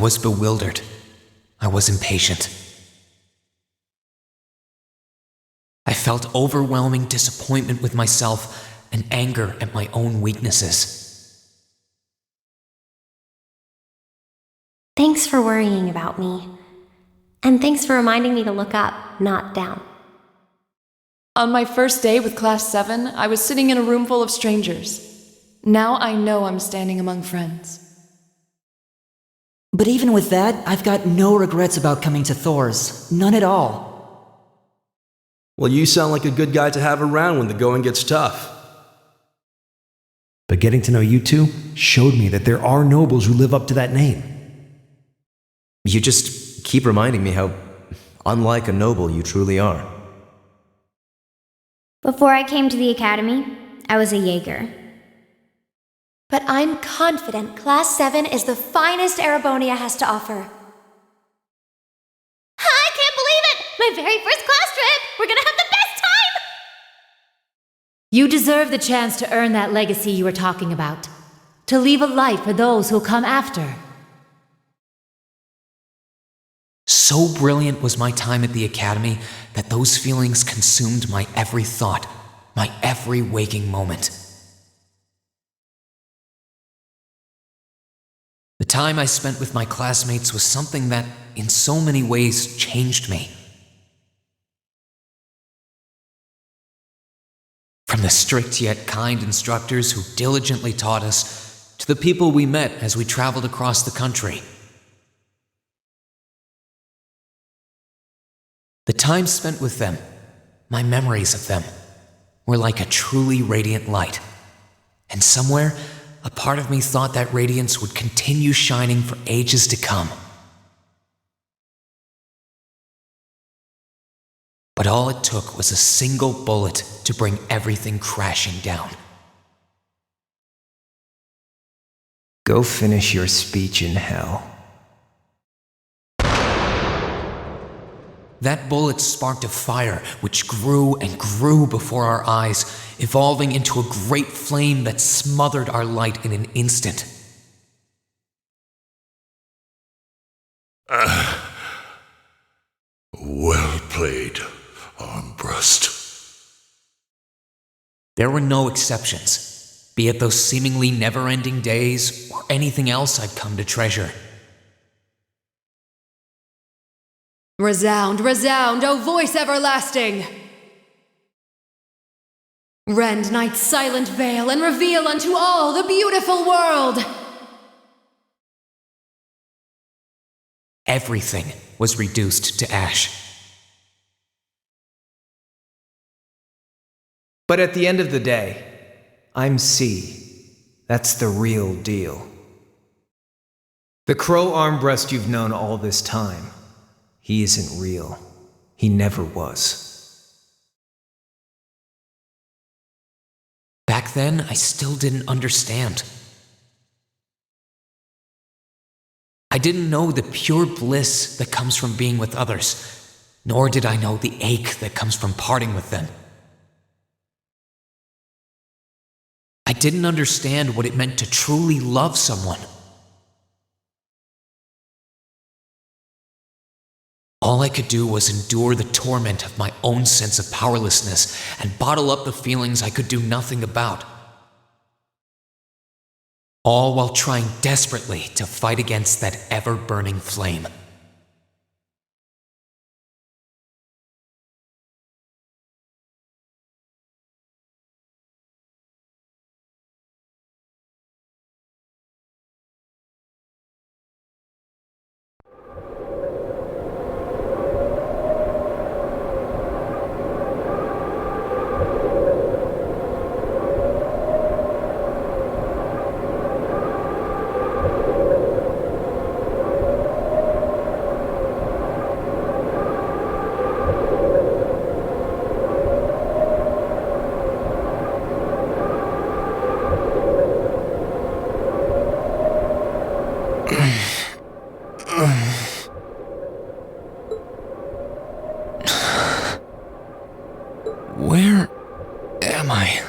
was bewildered. I was impatient. I felt overwhelming disappointment with myself and anger at my own weaknesses. Thanks for worrying about me. And thanks for reminding me to look up, not down. On my first day with Class 7, I was sitting in a room full of strangers. Now I know I'm standing among friends. But even with that, I've got no regrets about coming to Thor's. None at all. Well, you sound like a good guy to have around when the going gets tough. But getting to know you two showed me that there are nobles who live up to that name. You just keep reminding me how unlike a noble you truly are. Before I came to the academy, I was a Jaeger. But I'm confident Class 7 is the finest Erebonia has to offer. I can't believe it! My very first class trip! We're gonna have the best time! You deserve the chance to earn that legacy you were talking about. To leave a light for those who'll come after. So brilliant was my time at the academy that those feelings consumed my every thought, my every waking moment. The time I spent with my classmates was something that, in so many ways, changed me. From the strict yet kind instructors who diligently taught us, to the people we met as we traveled across the country. The time spent with them, my memories of them, were like a truly radiant light. And somewhere, a part of me thought that radiance would continue shining for ages to come. But all it took was a single bullet to bring everything crashing down. Go finish your speech in hell. That bullet sparked a fire which grew and grew before our eyes, evolving into a great flame that smothered our light in an instant. Well played, Armbrust. There were no exceptions, be it those seemingly never-ending days or anything else I'd come to treasure. Resound, resound, O voice everlasting! Rend night's silent veil and reveal unto all the beautiful world! Everything was reduced to ash. But at the end of the day, I'm C. That's the real deal. The Crow Armbrust you've known all this time, he isn't real. He never was. Back then, I still didn't understand. I didn't know the pure bliss that comes from being with others, nor did I know the ache that comes from parting with them. I didn't understand what it meant to truly love someone. All I could do was endure the torment of my own sense of powerlessness and bottle up the feelings I could do nothing about. All while trying desperately to fight against that ever-burning flame. Where am I?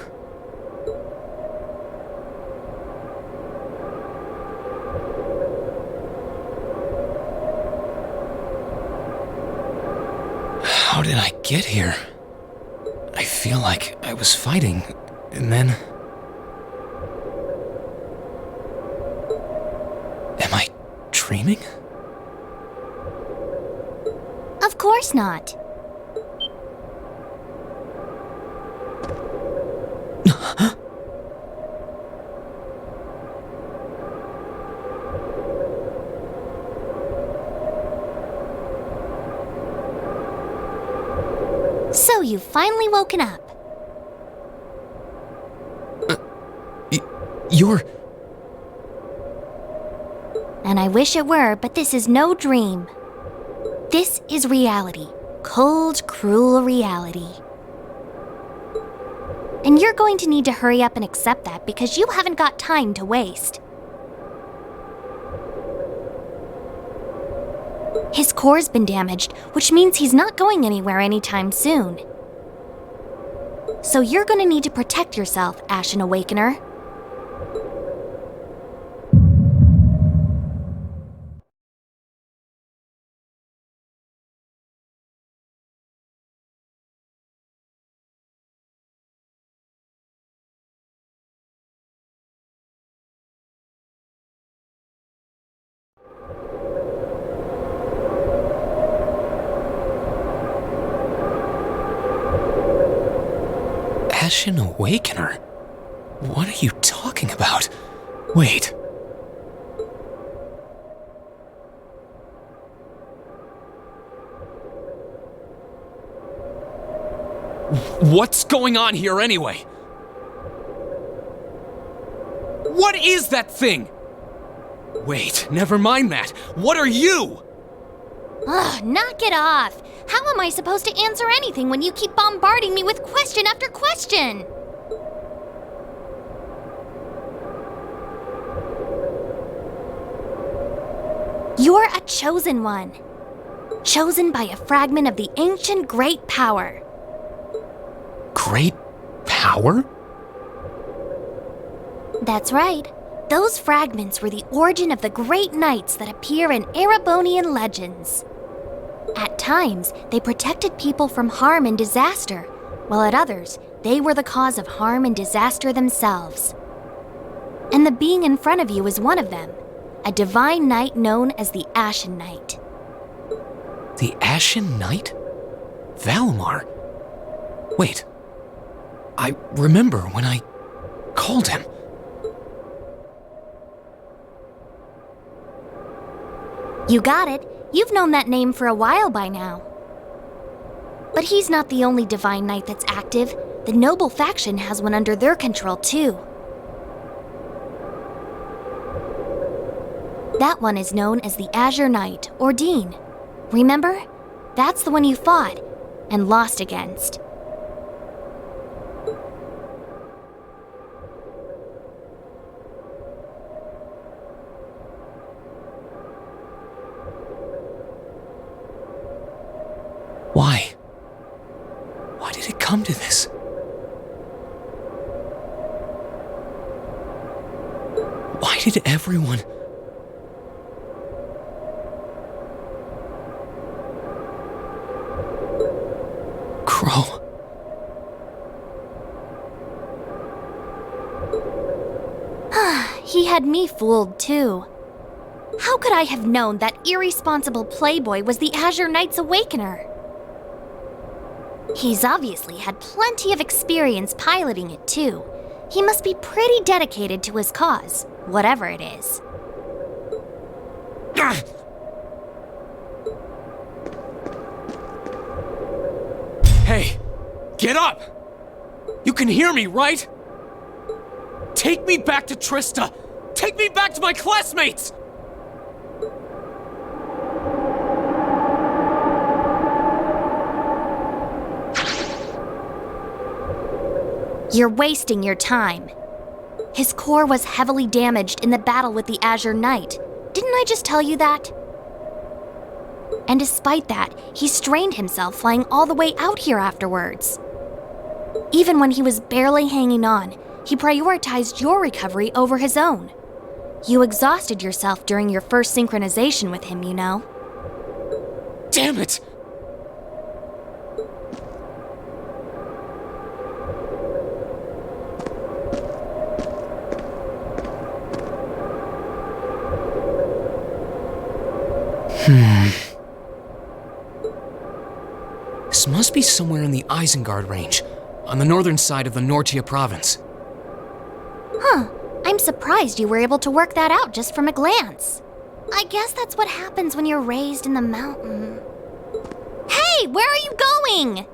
How did I get here? I feel like I was fighting, and then... Am I dreaming? Of course not. So you've finally woken up. You're... And I wish it were, but this is no dream. This is reality. Cold, cruel reality. And you're going to need to hurry up and accept that because you haven't got time to waste. His core's been damaged, which means he's not going anywhere anytime soon. So you're going to need to protect yourself, Ashen Awakener. Ashen Awakener? What are you talking about? Wait. What's going on here anyway? What is that thing? Wait, never mind that. What are you? Ugh, knock it off! How am I supposed to answer anything when you keep bombarding me with question after question? You're a chosen one. Chosen by a fragment of the ancient great power. Great power? That's right. Those fragments were the origin of the great knights that appear in Ouroboros legends. At times, they protected people from harm and disaster, while at others, they were the cause of harm and disaster themselves. And the being in front of you is one of them, a divine knight known as the Ashen Knight. The Ashen Knight? Valimar? Wait. I remember when I called him. You got it. You've known that name for a while by now. But he's not the only divine knight that's active. The Noble faction has one under their control, too. That one is known as the Azure Knight, or Dean. Remember? That's the one you fought and lost against. Why? Why did it come to this? Why did everyone... Crow. He had me fooled, too. How could I have known that irresponsible playboy was the Azure Knight's Awakener? He's obviously had plenty of experience piloting it, too. He must be pretty dedicated to his cause, whatever it is. Hey, get up! You can hear me, right? Take me back to Trista! Take me back to my classmates! You're wasting your time. His core was heavily damaged in the battle with the Azure Knight. Didn't I just tell you that? And despite that, he strained himself flying all the way out here afterwards. Even when he was barely hanging on, he prioritized your recovery over his own. You exhausted yourself during your first synchronization with him, you know. Damn it! This must be somewhere in the Isengard range, on the northern side of the Nortia province. Huh. I'm surprised you were able to work that out just from a glance. I guess that's what happens when you're raised in the mountain. Hey, where are you going?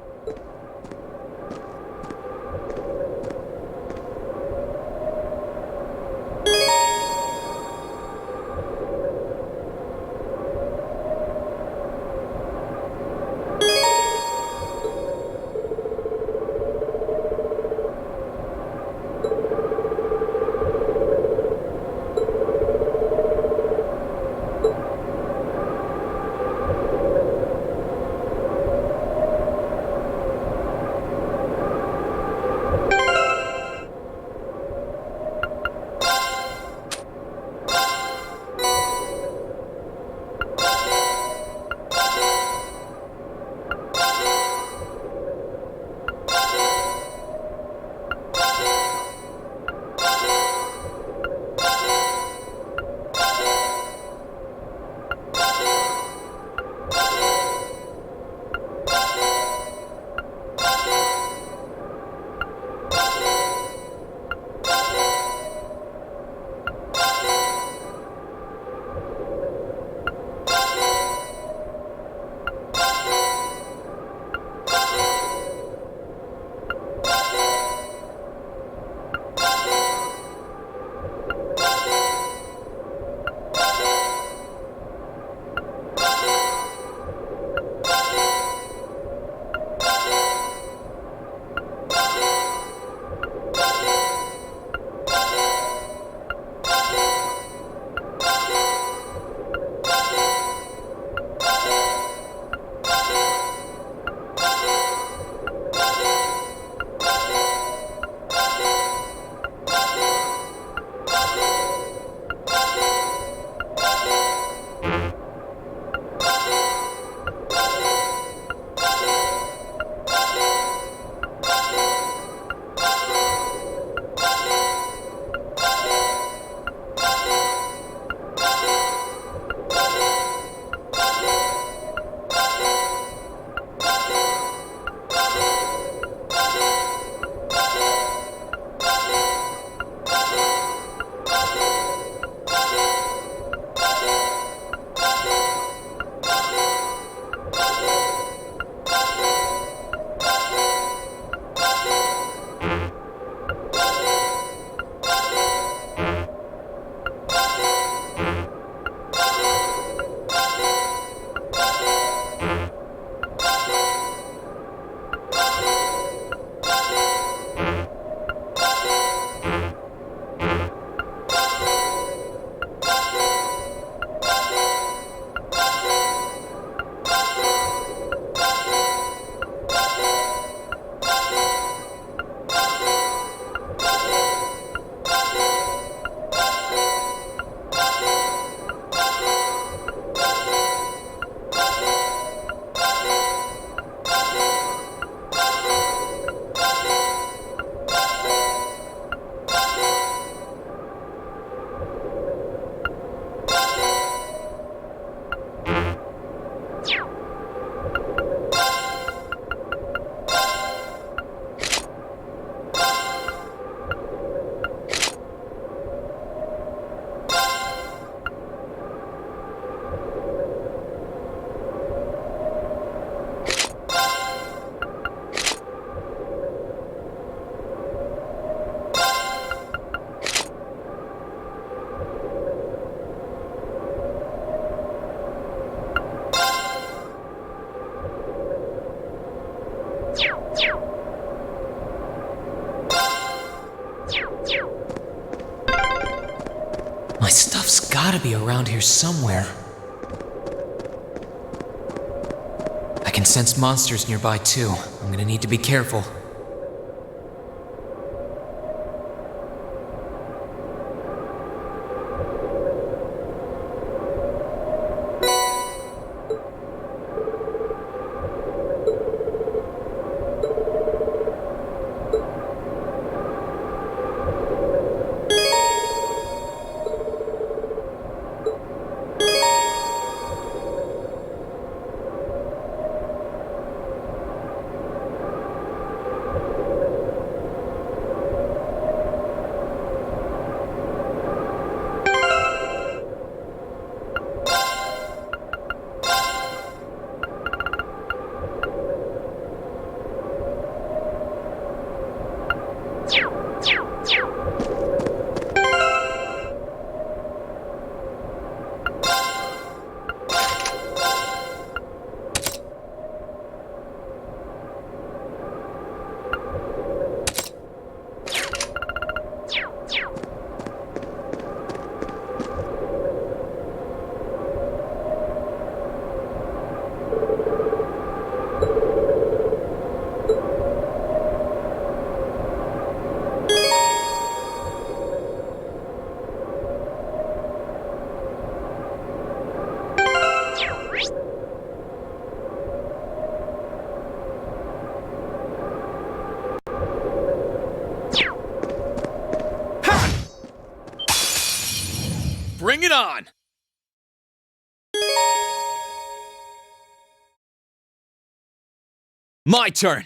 My stuff's gotta be around here somewhere. I can sense monsters nearby too. I'm gonna need to be careful. on! My turn!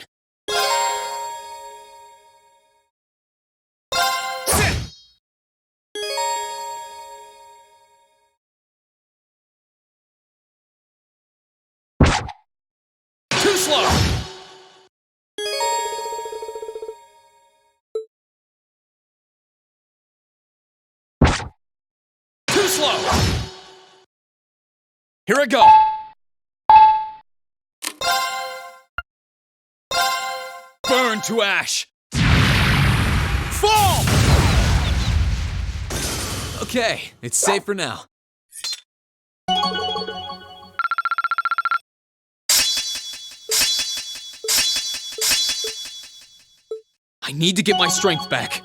Too slow! Too slow! Here I go! Burn to ash! Fall! Okay, it's safe for now. I need to get my strength back.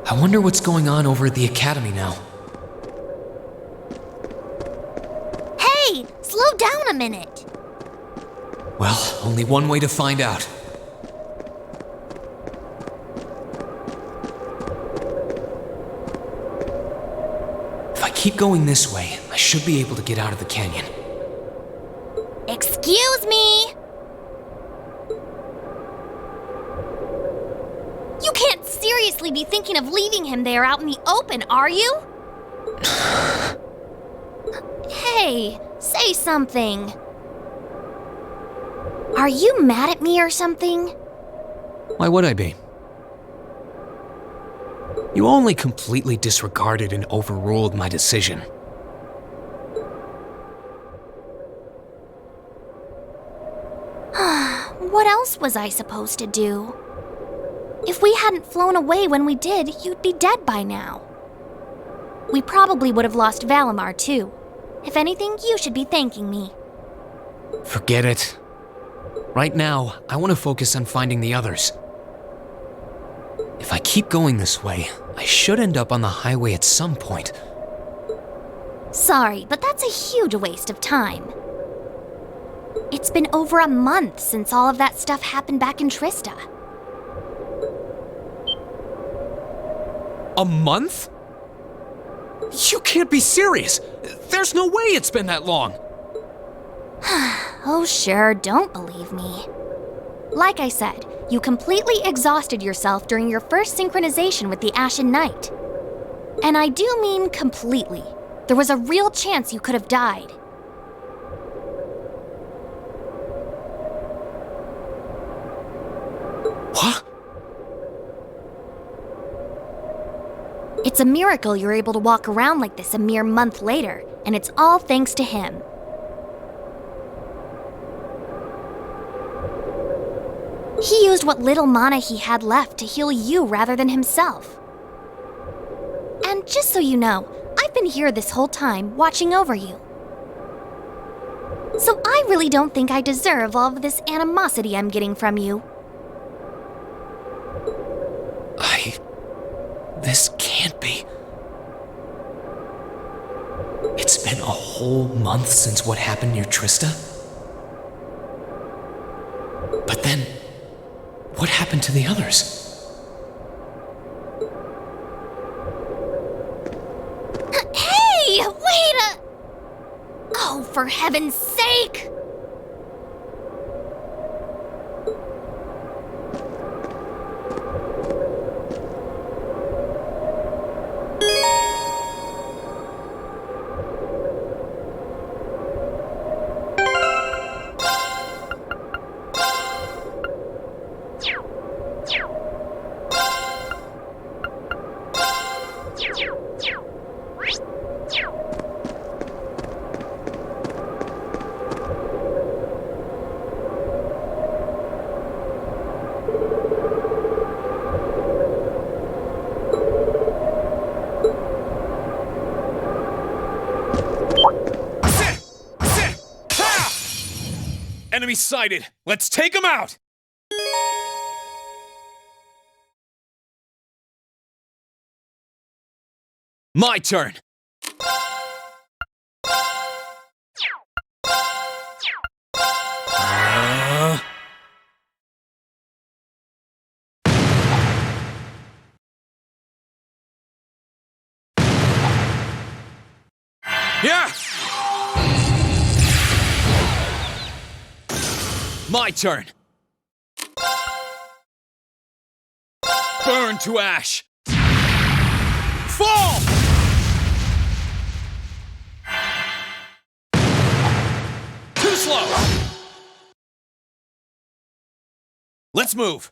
I wonder what's going on over at the academy now. Hey, slow down a minute. Well, only one way to find out. If I keep going this way, I should be able to get out of the canyon. Excuse me. You can't seriously be thinking of leaving him there out in the open, are you? Hey, say something. Are you mad at me or something? Why would I be? You only completely disregarded and overruled my decision. What else was I supposed to do? If we hadn't flown away when we did, you'd be dead by now. We probably would have lost Valimar, too. If anything, you should be thanking me. Forget it. Right now, I want to focus on finding the others. If I keep going this way, I should end up on the highway at some point. Sorry, but that's a huge waste of time. It's been over a month since all of that stuff happened back in Trista. A month? You can't be serious! There's no way it's been that long! Oh sure, don't believe me. Like I said, you completely exhausted yourself during your first synchronization with the Ashen Knight. And I do mean completely. There was a real chance you could have died. What? It's a miracle you're able to walk around like this a mere month later, and it's all thanks to him. He used what little mana he had left to heal you rather than himself. And just so you know, I've been here this whole time, watching over you. So I really don't think I deserve all of this animosity I'm getting from you. This can't be. It's been a whole month since what happened near Trista? But then, what happened to the others? Hey, wait a... Oh, for heaven's sake! Enemy sighted! Let's take them out! My turn! Yeah! My turn! Burn to ash! Fall! Too slow! Let's move!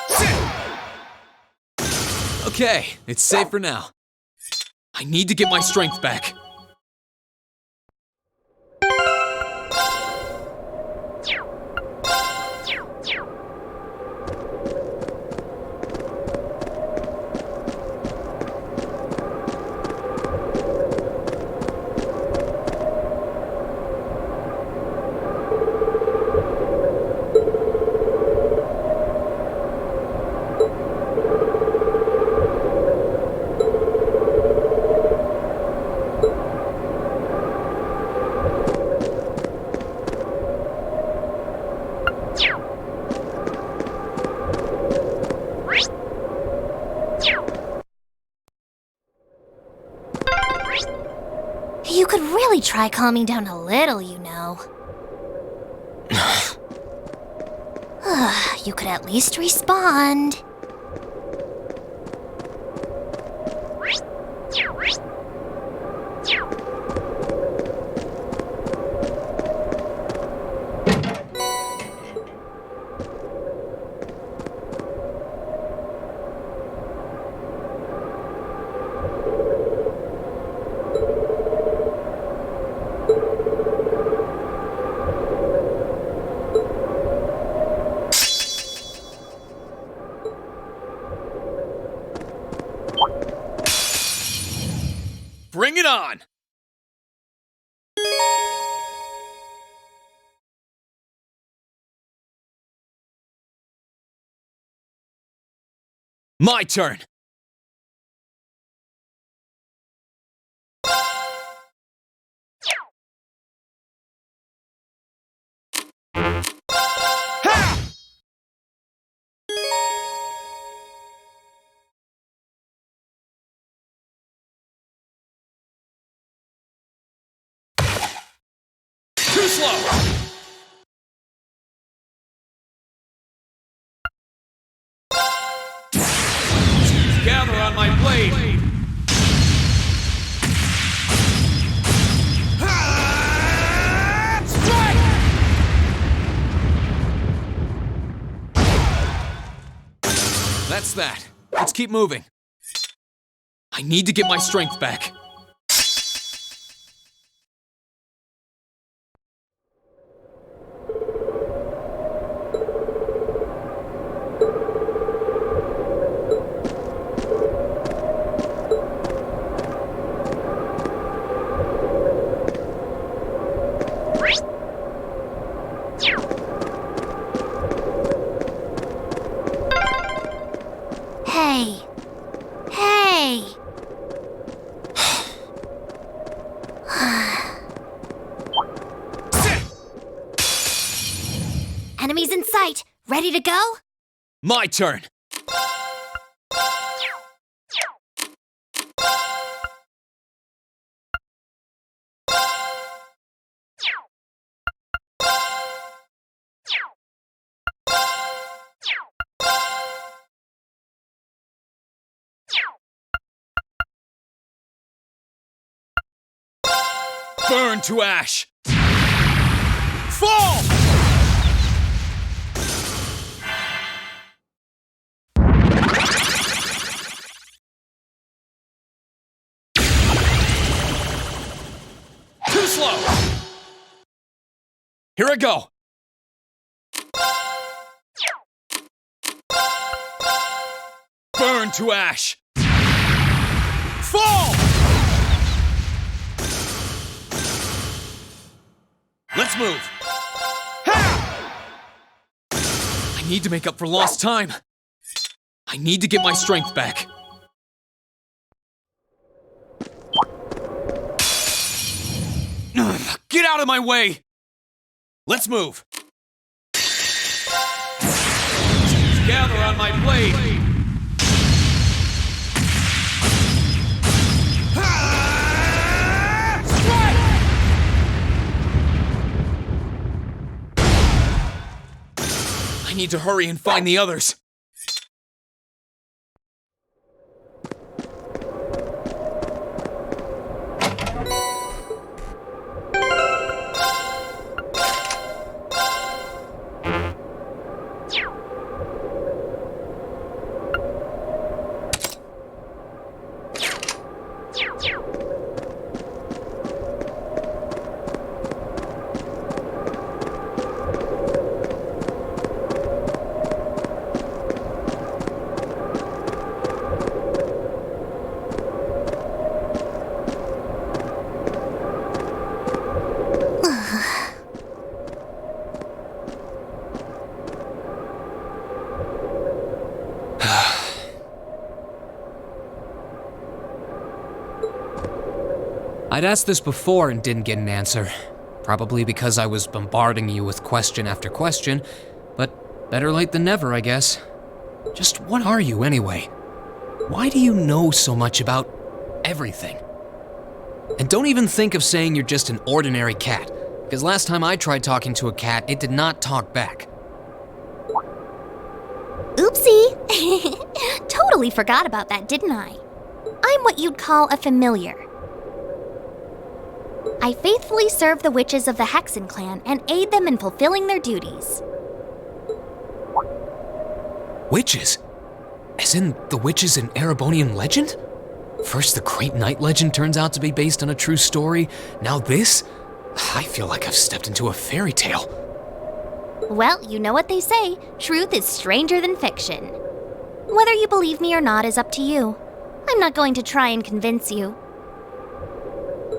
Sit! Okay, it's safe for now. I need to get my strength back. You could really try calming down a little, you know. You could at least respond. Bring it on! My turn! Ha! Too slow! Gather on my blade! Strike! That's that. Let's keep moving. I need to get my strength back. Hey. Hey. Enemies in sight. Ready to go? My turn! Burn to ash! Fall! Too slow! Here I go! Burn to ash! Fall! Let's move! need to make up for lost time. I need to get my strength back. Ugh, get out of my way! Let's move. Gather on my blade. I need to hurry and find the others. I'd asked this before and didn't get an answer. Probably because I was bombarding you with question after question, but better late than never, I guess. Just what are you anyway? Why do you know so much about everything? And don't even think of saying you're just an ordinary cat, because last time I tried talking to a cat, it did not talk back. Oopsie! Totally forgot about that, didn't I? I'm what you'd call a familiar. I faithfully serve the witches of the Hexen clan and aid them in fulfilling their duties. Witches? As in the witches in Erebonian legend? First the Great Night legend turns out to be based on a true story, now this? I feel like I've stepped into a fairy tale. Well, you know what they say, truth is stranger than fiction. Whether you believe me or not is up to you. I'm not going to try and convince you.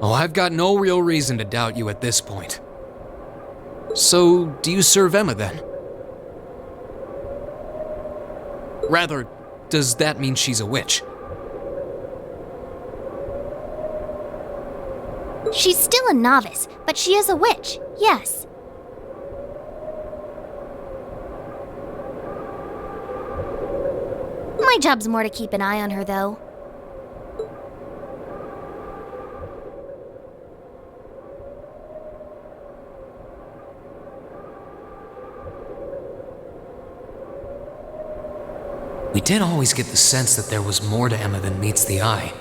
Oh, I've got no real reason to doubt you at this point. So, do you serve Emma then? Rather, does that mean she's a witch? She's still a novice, but she is a witch, yes. My job's more to keep an eye on her, though. We did always get the sense that there was more to Emma than meets the eye.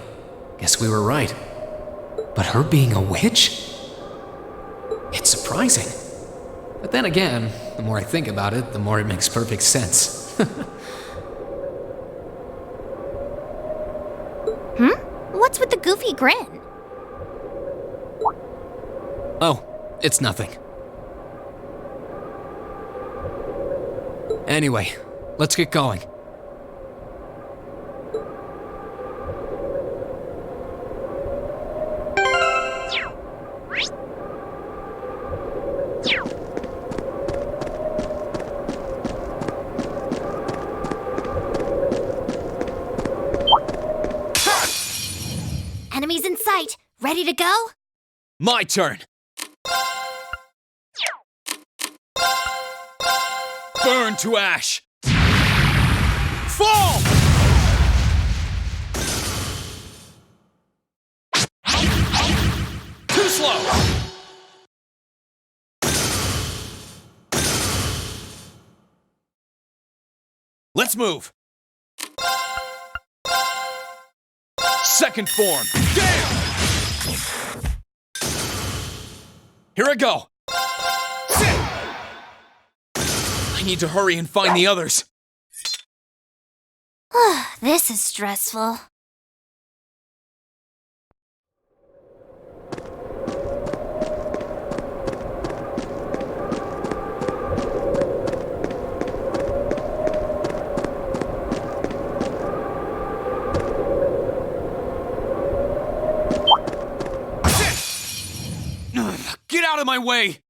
Guess we were right. But her being a witch? It's surprising. But then again, the more I think about it, the more it makes perfect sense. What's with the goofy grin? Oh, it's nothing. Anyway, let's get going. Enemies in sight. Ready to go? My turn. Burn to ash. Fall! Too slow! Let's move. Second form. Damn! Here I go. Sit! I need to hurry and find the others. This is stressful. Get out of my way!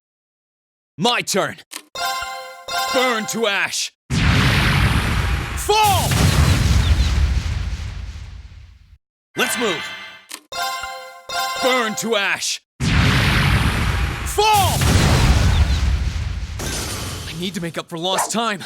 My turn. Burn to ash. Fall! Let's move. Burn to ash. Fall! I need to make up for lost time.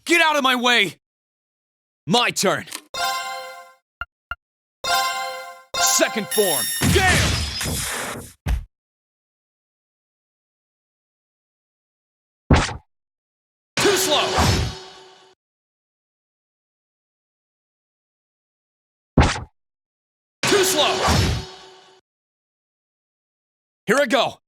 Get out of my way! My turn. Second form. Gale! Too slow! Too slow! Here I go!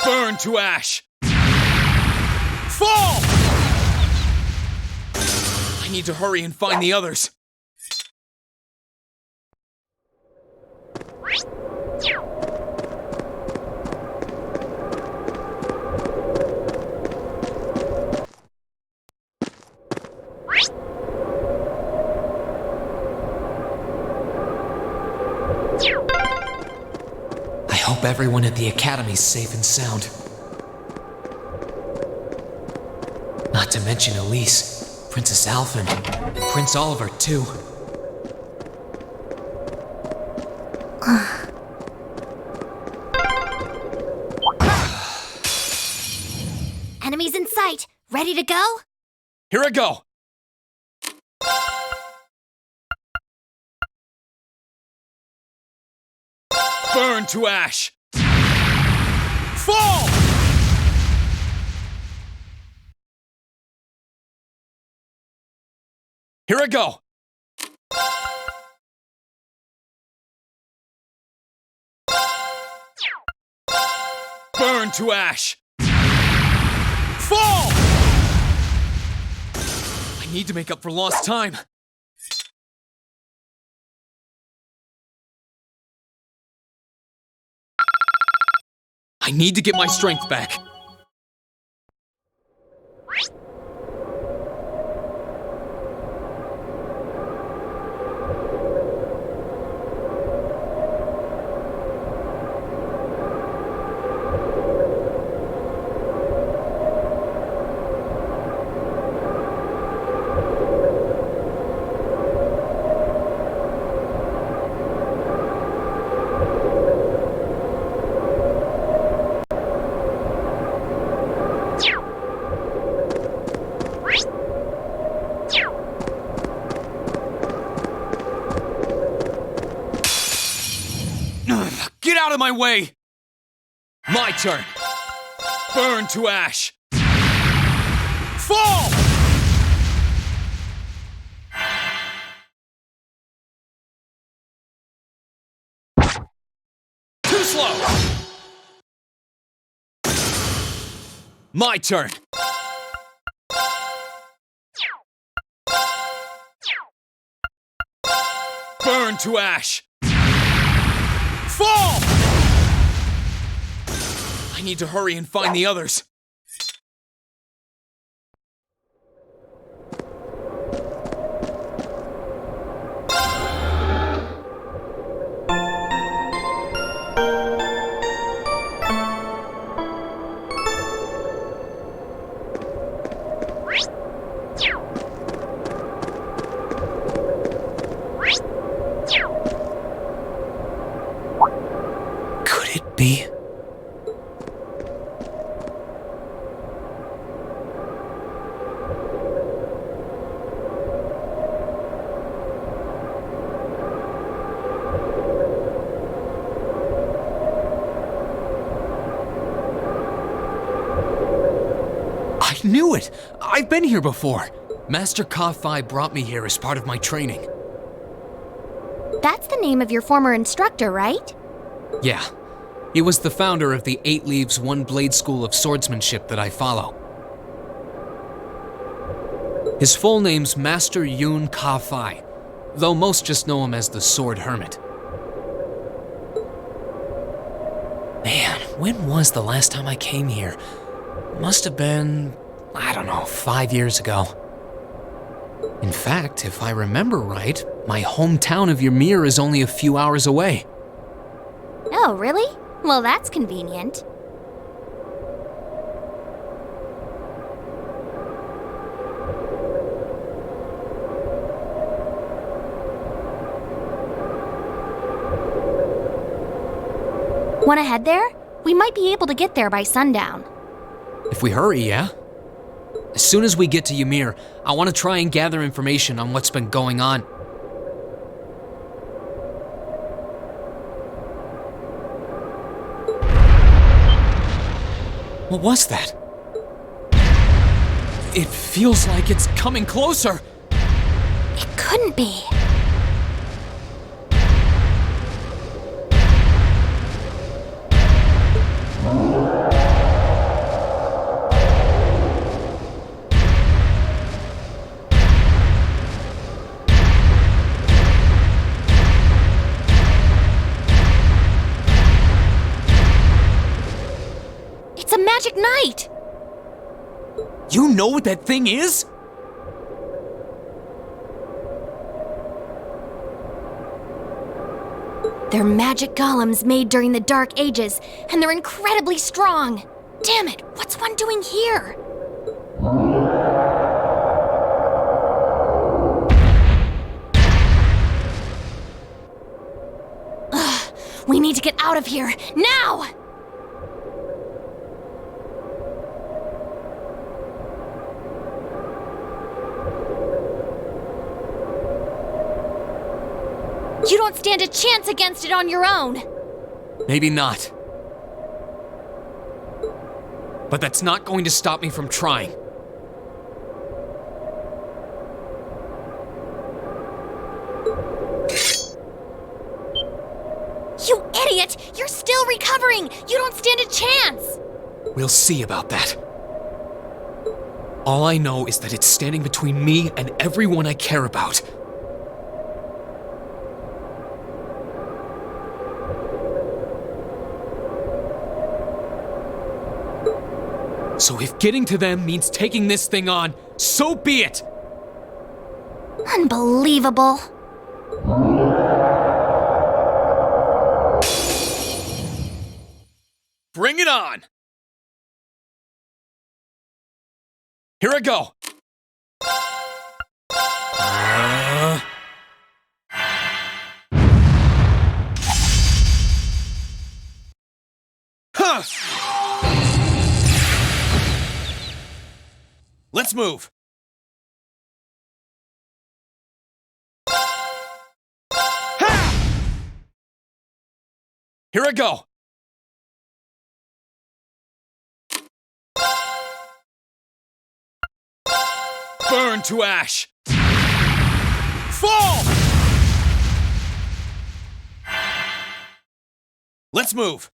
Burn to ash! Fall! I need to hurry and find the others. I hope everyone at the Academy's safe and sound. Not to mention Elise, Princess Alphen, and Prince Oliver, too. Enemies in sight. Ready to go? Here I go! Burn to ash! Fall! Here I go! Burn to ash! Fall! I need to make up for lost time. I need to get my strength back. my way! My turn! Burn to ash! Fall! Too slow! My turn! Burn to ash! Fall! I need to hurry and find the others. Could it be? I knew it! I've been here before. Master Ka-Fi brought me here as part of my training. That's the name of your former instructor, right? Yeah. He was the founder of the 8 Leaves, 1 Blade School of Swordsmanship that I follow. His full name's Master Yun Ka-Fi, though most just know him as the Sword Hermit. Man, when was the last time I came here? Must have been, I don't know, 5 years ago. In fact, if I remember right, my hometown of Ymir is only a few hours away. Oh, really? Well, that's convenient. Wanna head there? We might be able to get there by sundown. If we hurry, yeah? As soon as we get to Ymir, I want to try and gather information on what's been going on. What was that? It feels like it's coming closer. It couldn't be. It's a magic knight! You know what that thing is? They're magic golems made during the Dark Ages, and they're incredibly strong. Damn it, what's one doing here? Ugh, we need to get out of here, now! You don't stand a chance against it on your own! Maybe not. But that's not going to stop me from trying. You idiot! You're still recovering! You don't stand a chance! We'll see about that. All I know is that it's standing between me and everyone I care about. So if getting to them means taking this thing on, so be it! Unbelievable. Bring it on! Here I go! Huh! Let's move! Ha! Here I go! Burn to ash! Fall! Let's move!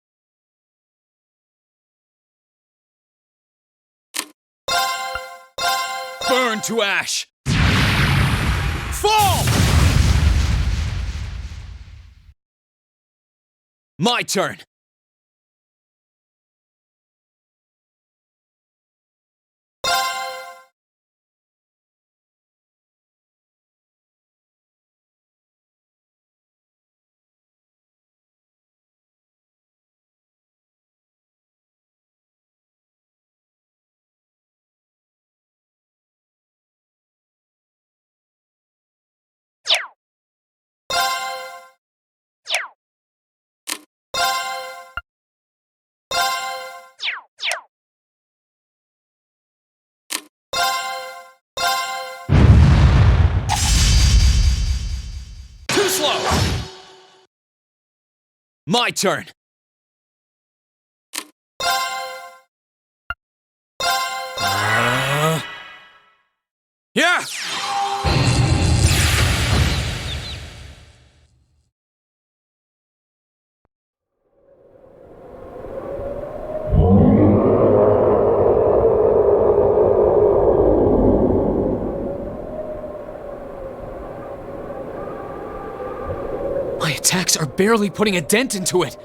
Burn to ash! Fall! My turn! Too slow! My turn! Yeah! My attacks are barely putting a dent into it.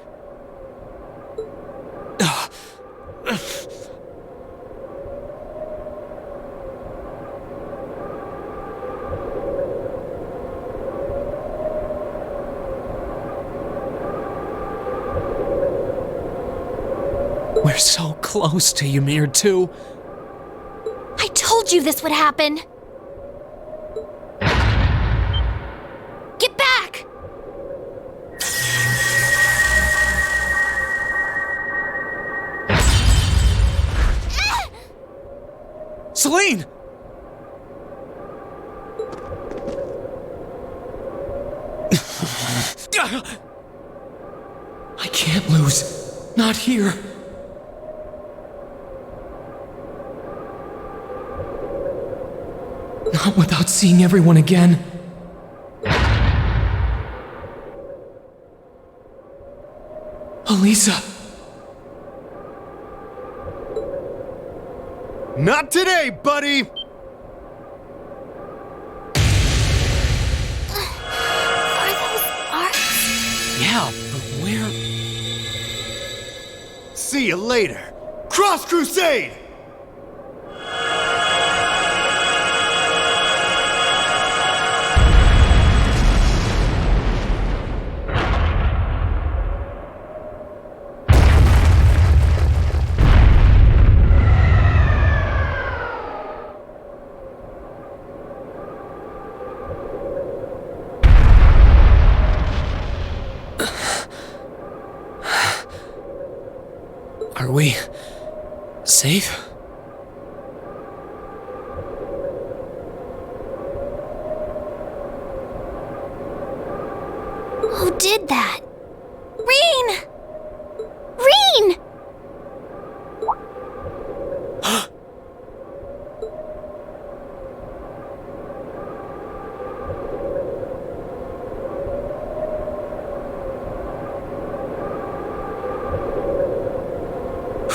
We're so close to Ymir too. I told you this would happen! Get back! Celine! I can't lose. Not here. Not without seeing everyone again. Elisa! Not today, buddy! Are those arcs? Yeah, but where? See you later! Cross Crusade! Are we safe? Who did that? Rean! Rean!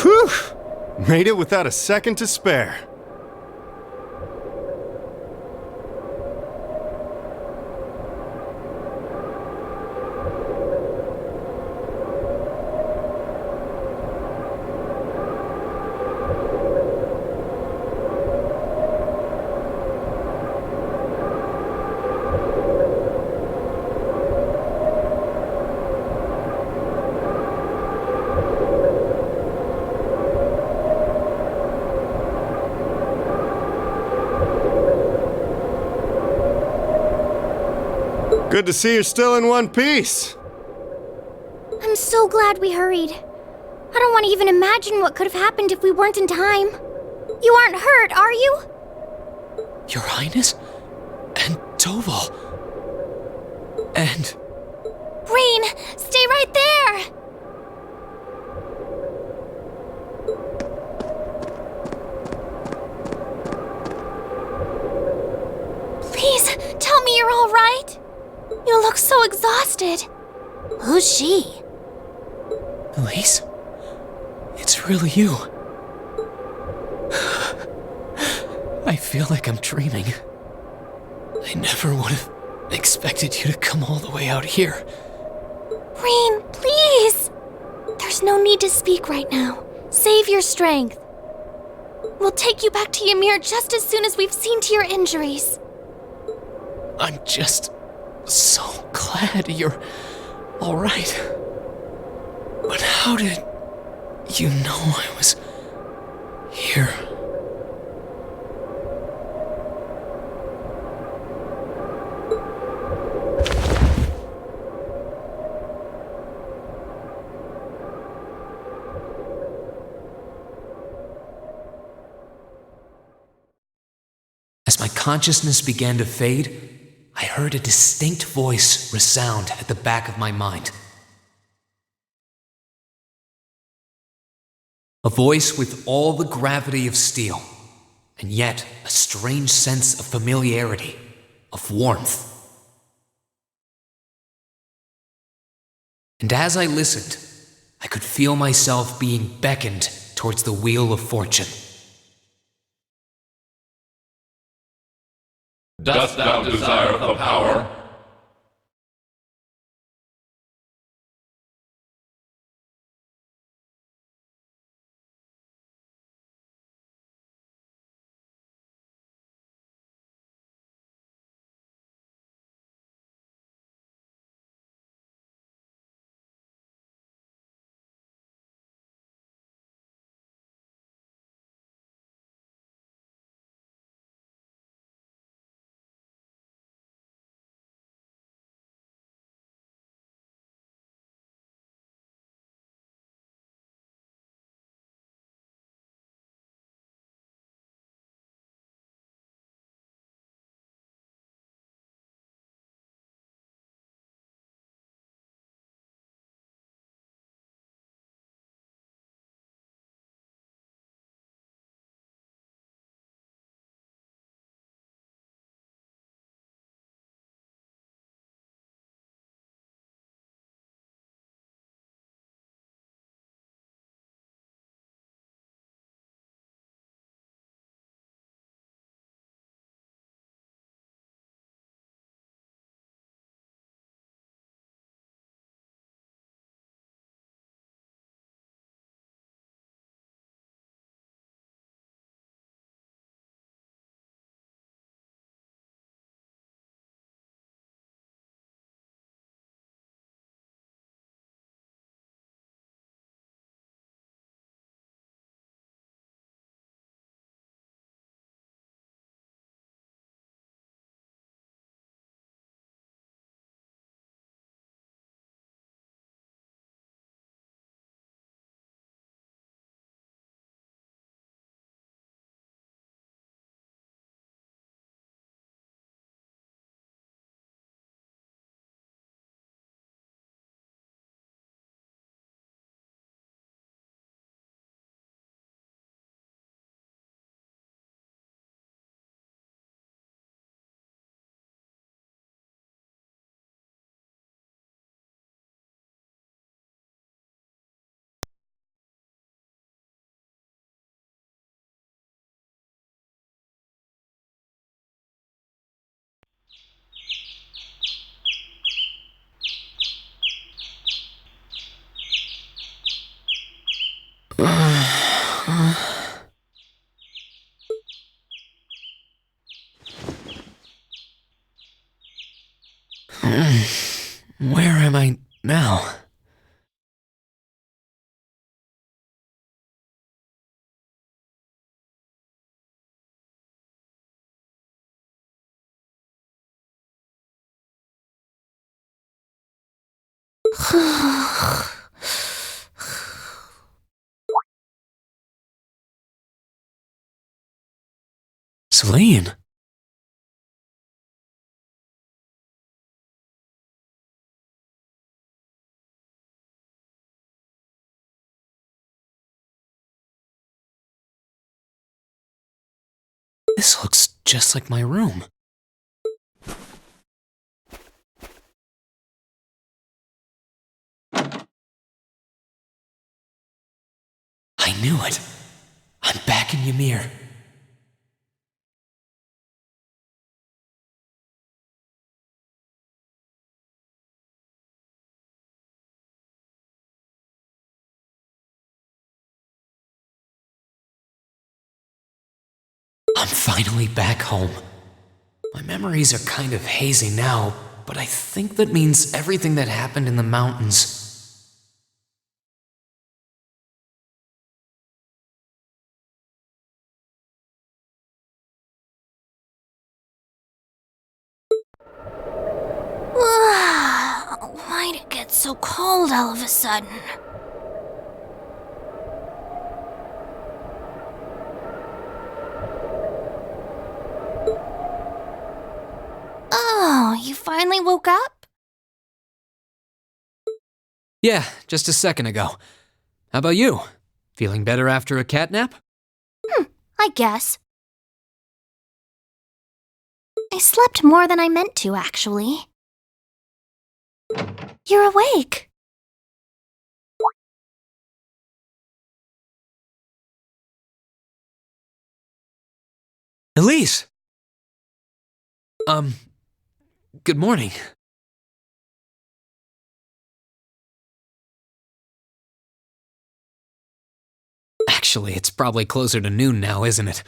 Whew! Made it without a second to spare. Good to see you're still in one piece. I'm so glad we hurried. I don't want to even imagine what could have happened if we weren't in time. You aren't hurt, are you? Your Highness? And Toval? And... Rean, stay right there! looks so exhausted. Who's she? Elise? It's really you. I feel like I'm dreaming. I never would have expected you to come all the way out here. Rean, please! There's no need to speak right now. Save your strength. We'll take you back to Ymir just as soon as we've seen to your injuries. I'm just so glad you're all right. But how did you know I was here? As my consciousness began to fade, I heard a distinct voice resound at the back of my mind. A voice with all the gravity of steel, and yet a strange sense of familiarity, of warmth. And as I listened, I could feel myself being beckoned towards the wheel of fortune. Dost thou desire the power? Where am I now? Celine? This looks just like my room. I knew it. I'm back in Ymir. I'm finally back home. My memories are kind of hazy now, but I think that means everything that happened in the mountains. Why'd it get so cold all of a sudden? Oh, you finally woke up? Yeah, just a second ago. How about you? Feeling better after a cat nap? I guess. I slept more than I meant to, actually. You're awake. Elise! Good morning. Actually, it's probably closer to noon now, isn't it?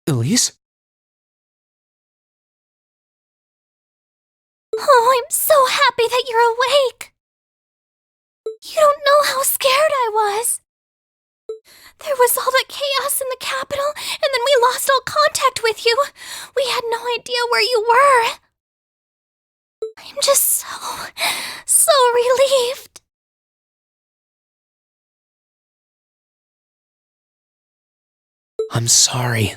Elise? Oh, I'm so happy that you're awake. You don't know how scared I was. There was all that chaos in the capital, and then we lost all contact with you. We had no idea where you were. I'm just so relieved. I'm sorry.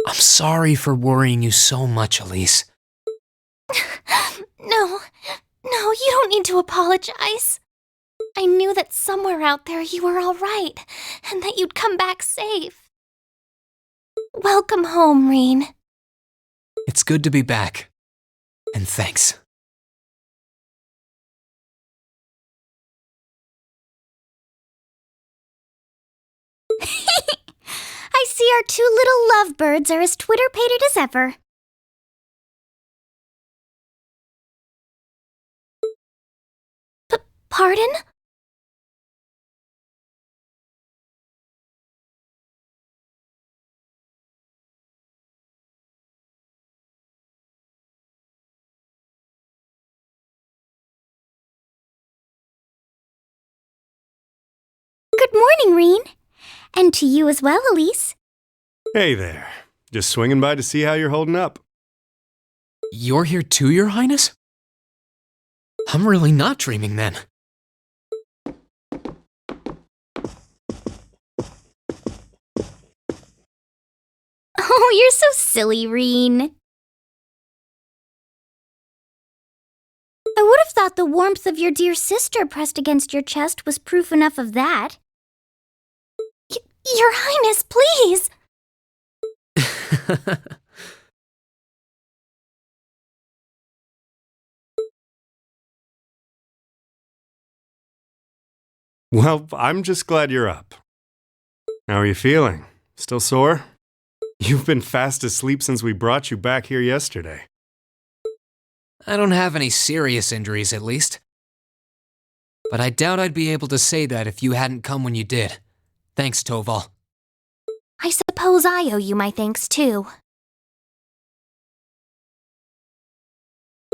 I'm sorry for worrying you so much, Elise. No, you don't need to apologize. I knew that somewhere out there you were all right, and that you'd come back safe. Welcome home, Rean. It's good to be back. And thanks. I see our two little lovebirds are as Twitter-pated as ever. Pardon? Good morning, Rean. And to you as well, Elise. Hey there. Just swinging by to see how you're holding up. You're here too, Your Highness? I'm really not dreaming then. Oh, you're so silly, Rean. I would have thought the warmth of your dear sister pressed against your chest was proof enough of that. Your Highness, please! Well, I'm just glad you're up. How are you feeling? Still sore? You've been fast asleep since we brought you back here yesterday. I don't have any serious injuries, at least. But I doubt I'd be able to say that if you hadn't come when you did. Thanks, Toval. I suppose I owe you my thanks, too.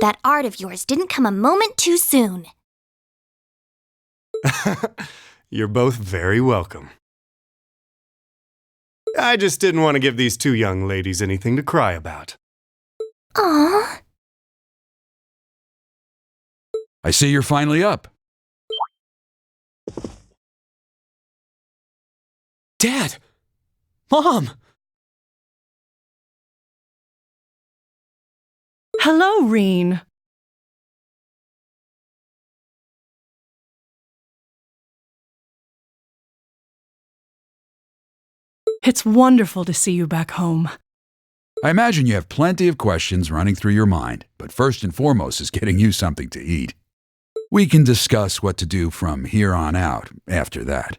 That art of yours didn't come a moment too soon. You're both very welcome. I just didn't want to give these two young ladies anything to cry about. Aww. I see you're finally up. Dad! Mom! Hello, Rean. It's wonderful to see you back home. I imagine you have plenty of questions running through your mind, but first and foremost is getting you something to eat. We can discuss what to do from here on out after that.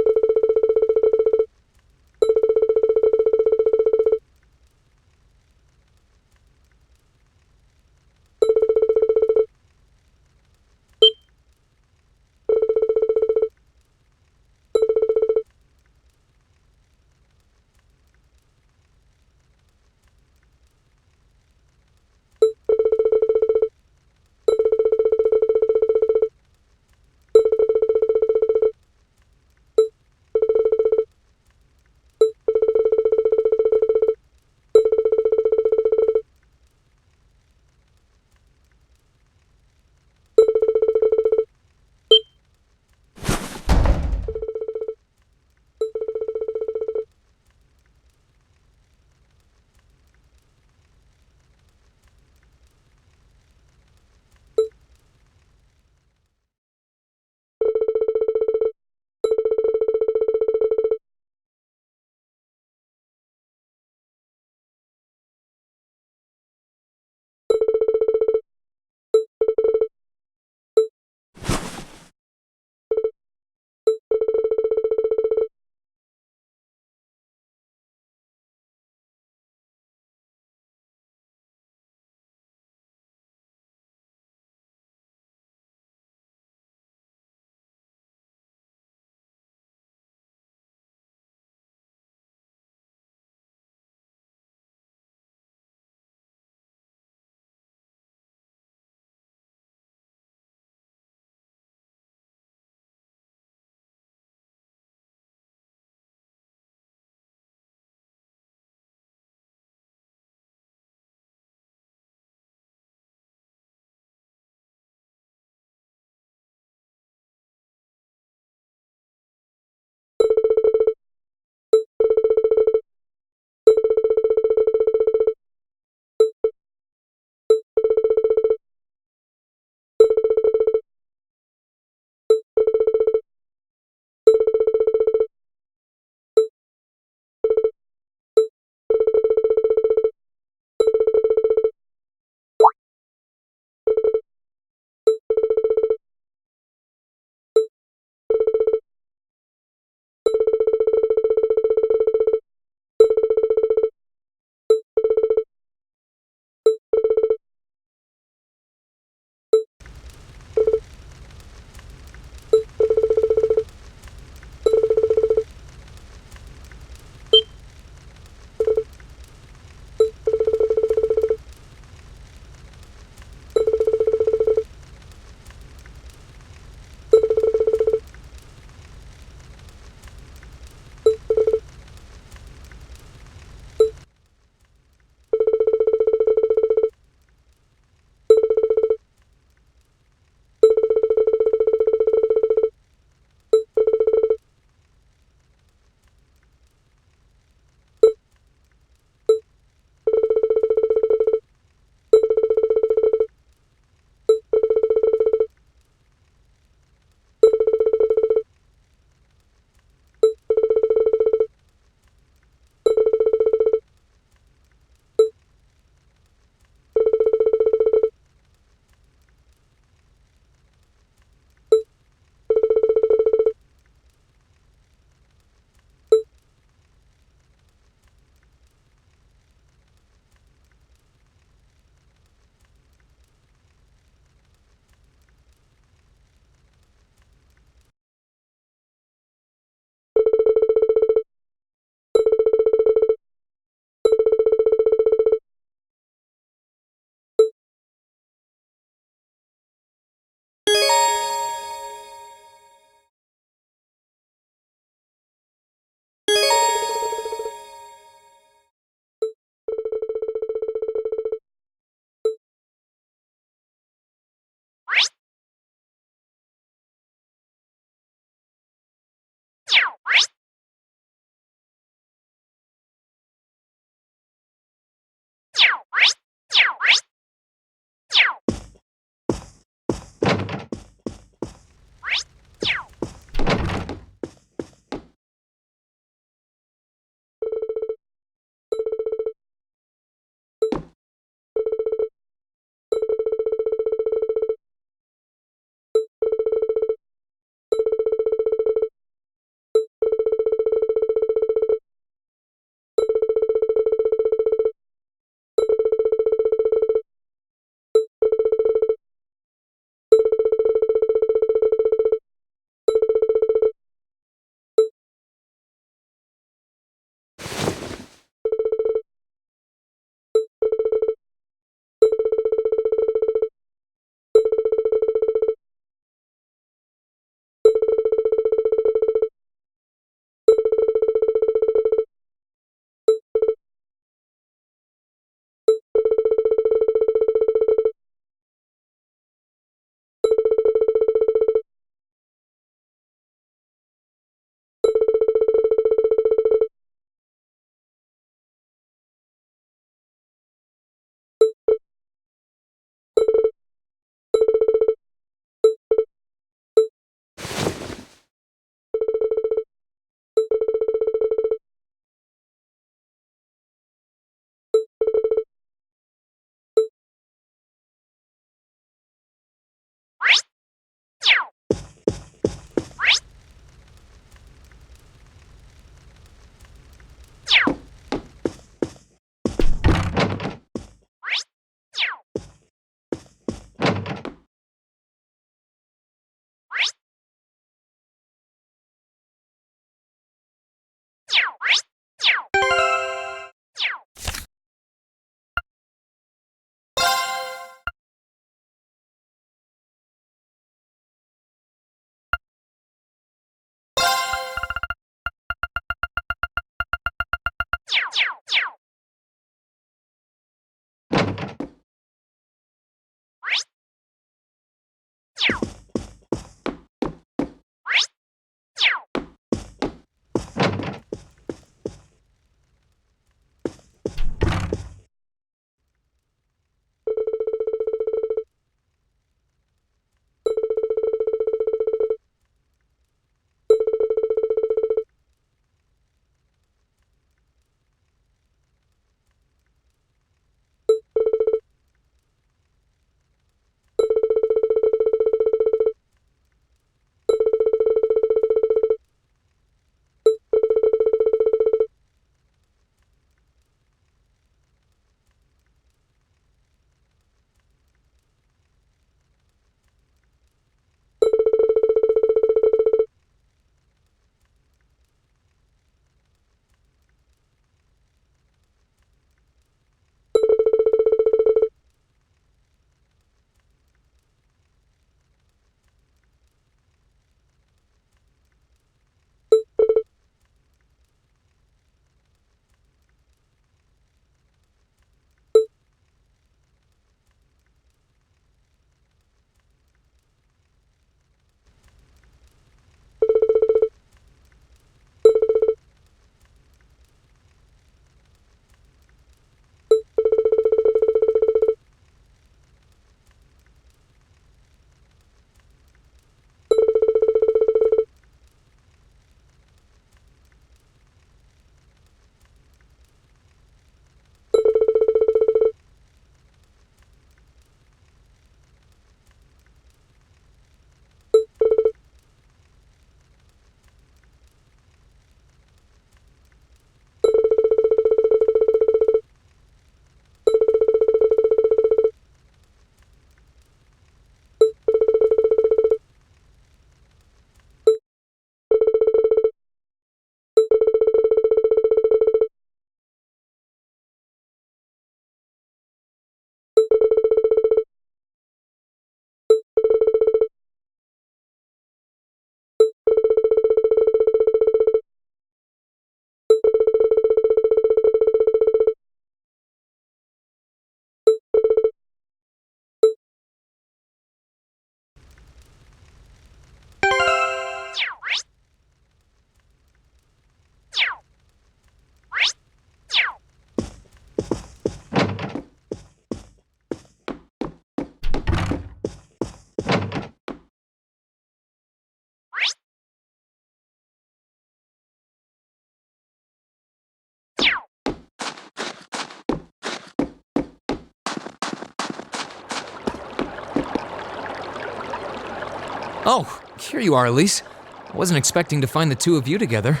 Oh, here you are, Elise. I wasn't expecting to find the two of you together.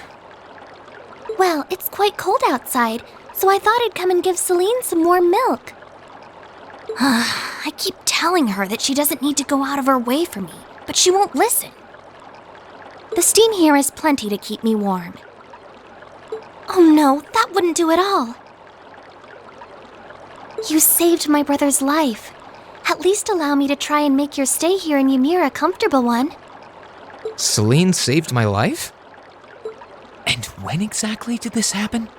Well, it's quite cold outside, so I thought I'd come and give Celine some warm milk. I keep telling her that she doesn't need to go out of her way for me, but she won't listen. The steam here is plenty to keep me warm. Oh no, that wouldn't do at all. You saved my brother's life. At least allow me to try and make your stay here in Ymir a comfortable one. Celine saved my life? And when exactly did this happen?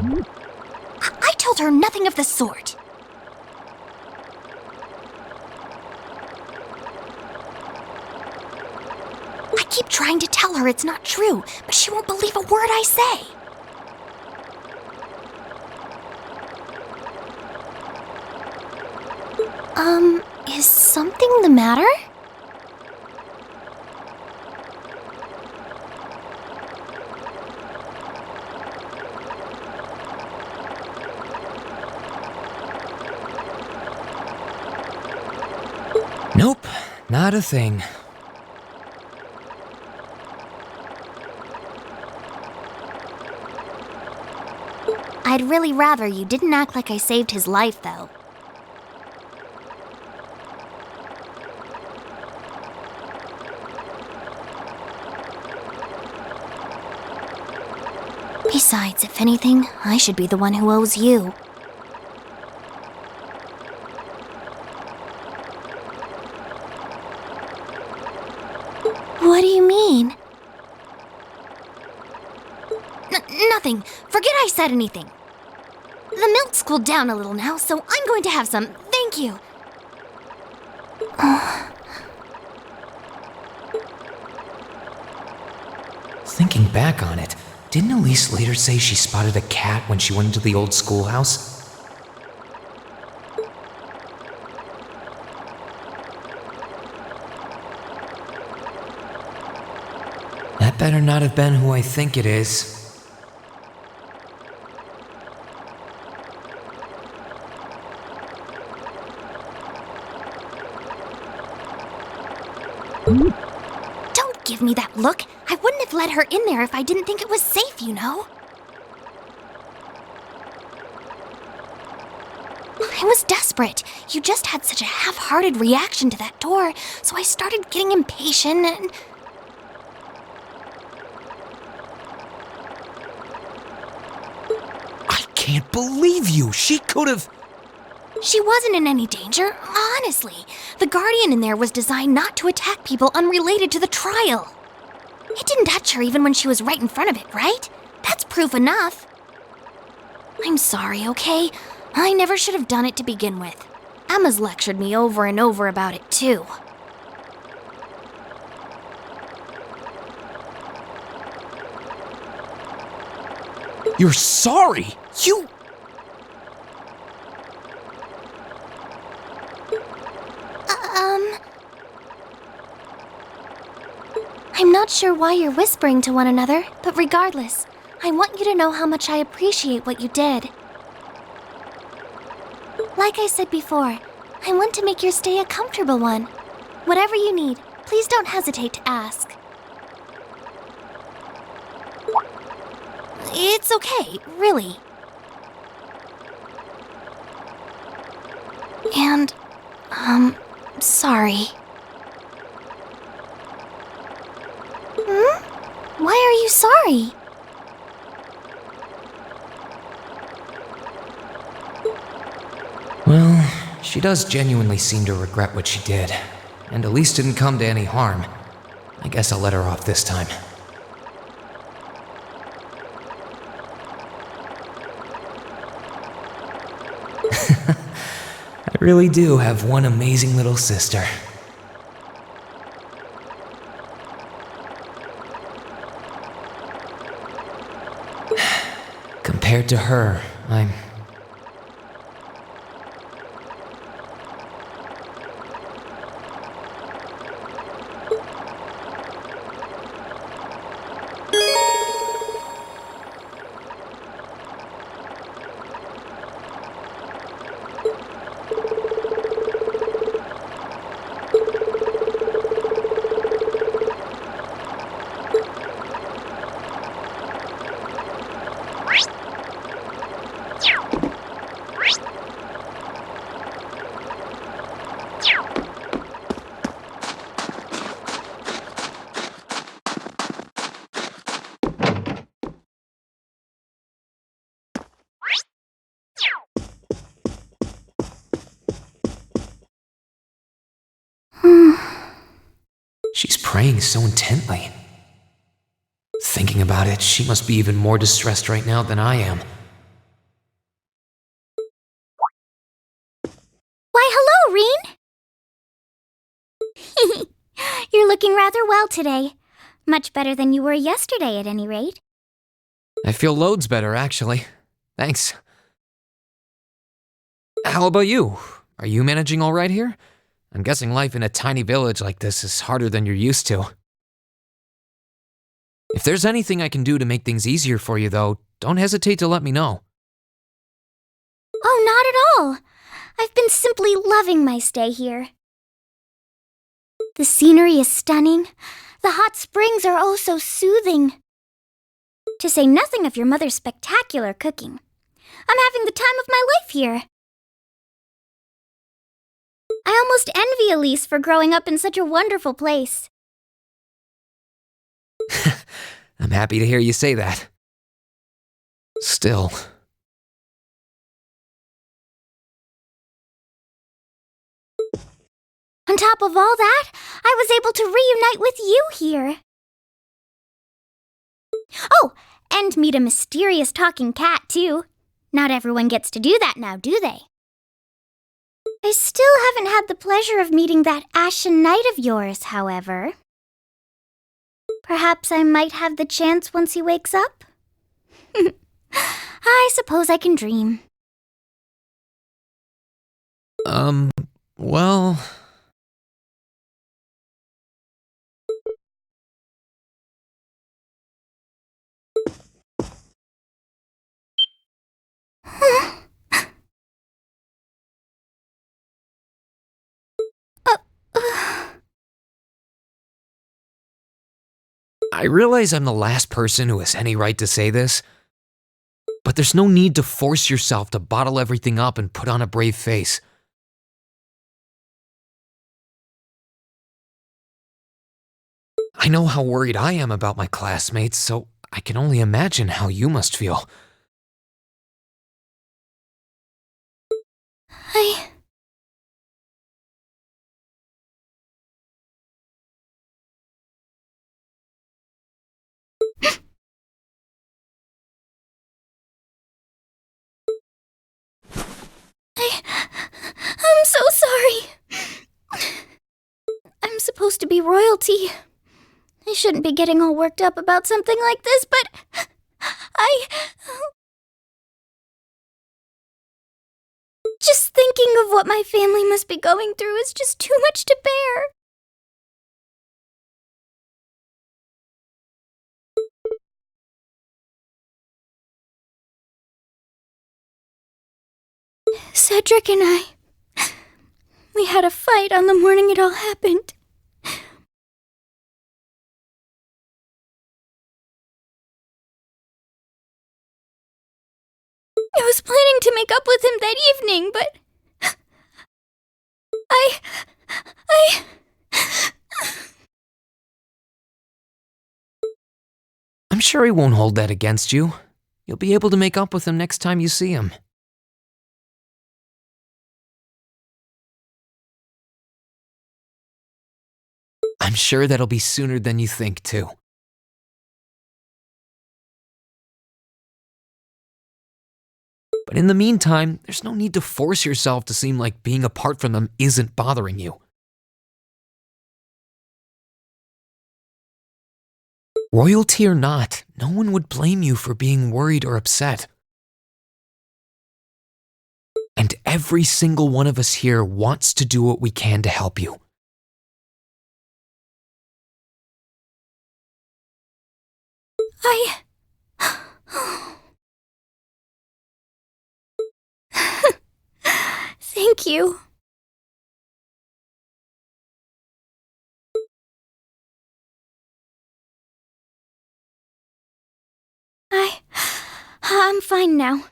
I told her nothing of the sort. I keep trying to tell her it's not true, but she won't believe a word I say. Is something the matter? Nope, not a thing. I'd really rather you didn't act like I saved his life, though. Besides, if anything, I should be the one who owes you. What do you mean? nothing. Forget I said anything. The milk's cooled down a little now, so I'm going to have some. Thank you. Thinking back on it, didn't Elise later say she spotted a cat when she went into the old schoolhouse? That better not have been who I think it is. Don't give me that look. I wouldn't have let her in there if I didn't think it was safe, you know? I was desperate. You just had such a half-hearted reaction to that door, so I started getting impatient and... I can't believe you! She could have... She wasn't in any danger, honestly. The Guardian in there was designed not to attack people unrelated to the trial. It didn't touch her even when she was right in front of it, right? That's proof enough. I'm sorry, okay? I never should have done it to begin with. Emma's lectured me over and over about it, too. You're sorry! You... I'm not sure why you're whispering to one another, but regardless, I want you to know how much I appreciate what you did. Like I said before, I want to make your stay a comfortable one. Whatever you need, please don't hesitate to ask. It's okay, really. And, sorry. Why are you sorry? Well, she does genuinely seem to regret what she did, and Elise didn't come to any harm. I guess I'll let her off this time. I really do have one amazing little sister. Compared to her, I'm... She's praying so intently. Thinking about it, she must be even more distressed right now than I am. Why, hello, Rean! You're looking rather well today. Much better than you were yesterday, at any rate. I feel loads better, actually. Thanks. How about you? Are you managing all right here? I'm guessing life in a tiny village like this is harder than you're used to. If there's anything I can do to make things easier for you, though, don't hesitate to let me know. Oh, not at all. I've been simply loving my stay here. The scenery is stunning. The hot springs are oh so soothing. To say nothing of your mother's spectacular cooking. I'm having the time of my life here. I almost envy Elise for growing up in such a wonderful place. I'm happy to hear you say that. Still. On top of all that, I was able to reunite with you here. Oh, And meet a mysterious talking cat, too. Not everyone gets to do that now, do they? I still haven't had the pleasure of meeting that Ashen Knight of yours, however. Perhaps I might have the chance once he wakes up? I suppose I can dream. Well... I realize I'm the last person who has any right to say this, but there's no need to force yourself to bottle everything up and put on a brave face. I know how worried I am about my classmates, so I can only imagine how you must feel. I'm so sorry. I'm supposed to be royalty. I shouldn't be getting all worked up about something like this, but just thinking of what my family must be going through is just too much to bear. Cedric and we had a fight on the morning it all happened. I was planning to make up with him that evening, but I'm sure he won't hold that against you. You'll be able to make up with him next time you see him. I'm sure that'll be sooner than you think, too. But in the meantime, there's no need to force yourself to seem like being apart from them isn't bothering you. Royalty or not, no one would blame you for being worried or upset. And every single one of us here wants to do what we can to help you. Thank you. I'm fine now.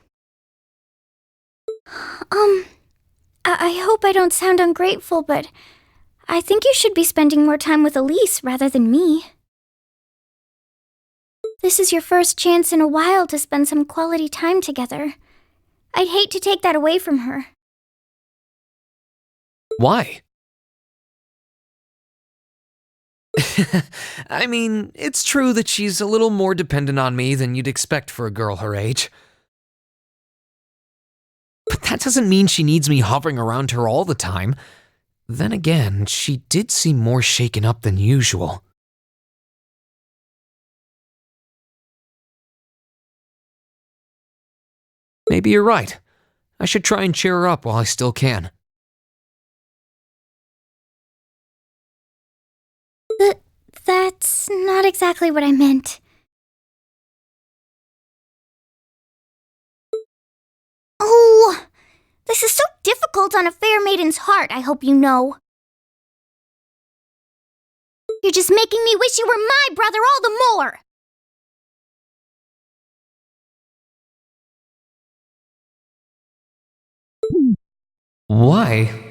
I hope I don't sound ungrateful, but I think you should be spending more time with Elise rather than me. This is your first chance in a while to spend some quality time together. I'd hate to take that away from her. Why? I mean, it's true that she's a little more dependent on me than you'd expect for a girl her age. But that doesn't mean she needs me hovering around her all the time. Then again, she did seem more shaken up than usual. Maybe you're right. I should try and cheer her up while I still can. That's not exactly what I meant. Oh, this is so difficult on a fair maiden's heart, I hope you know. You're just making me wish you were my brother all the more. Why?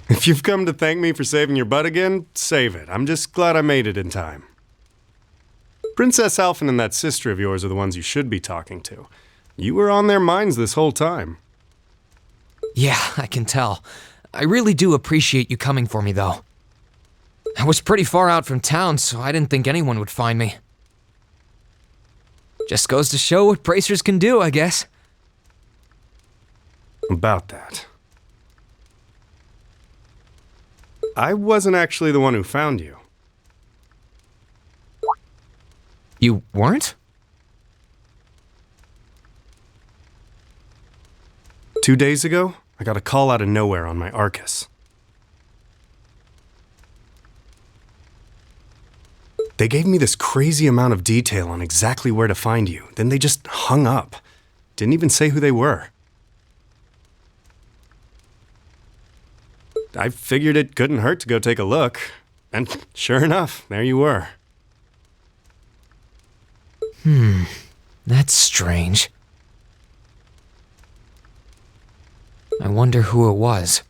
If you've come to thank me for saving your butt again, save it. I'm just glad I made it in time. Princess Alphen and that sister of yours are the ones you should be talking to. You were on their minds this whole time. Yeah, I can tell. I really do appreciate you coming for me, though. I was pretty far out from town, so I didn't think anyone would find me. Just goes to show what bracers can do, I guess. About that. I wasn't actually the one who found you. You weren't? 2 days ago, I got a call out of nowhere on my Arcus. They gave me this crazy amount of detail on exactly where to find you, then they just hung up. Didn't even say who they were. I figured it couldn't hurt to go take a look, and sure enough, there you were. That's strange. I wonder who it was.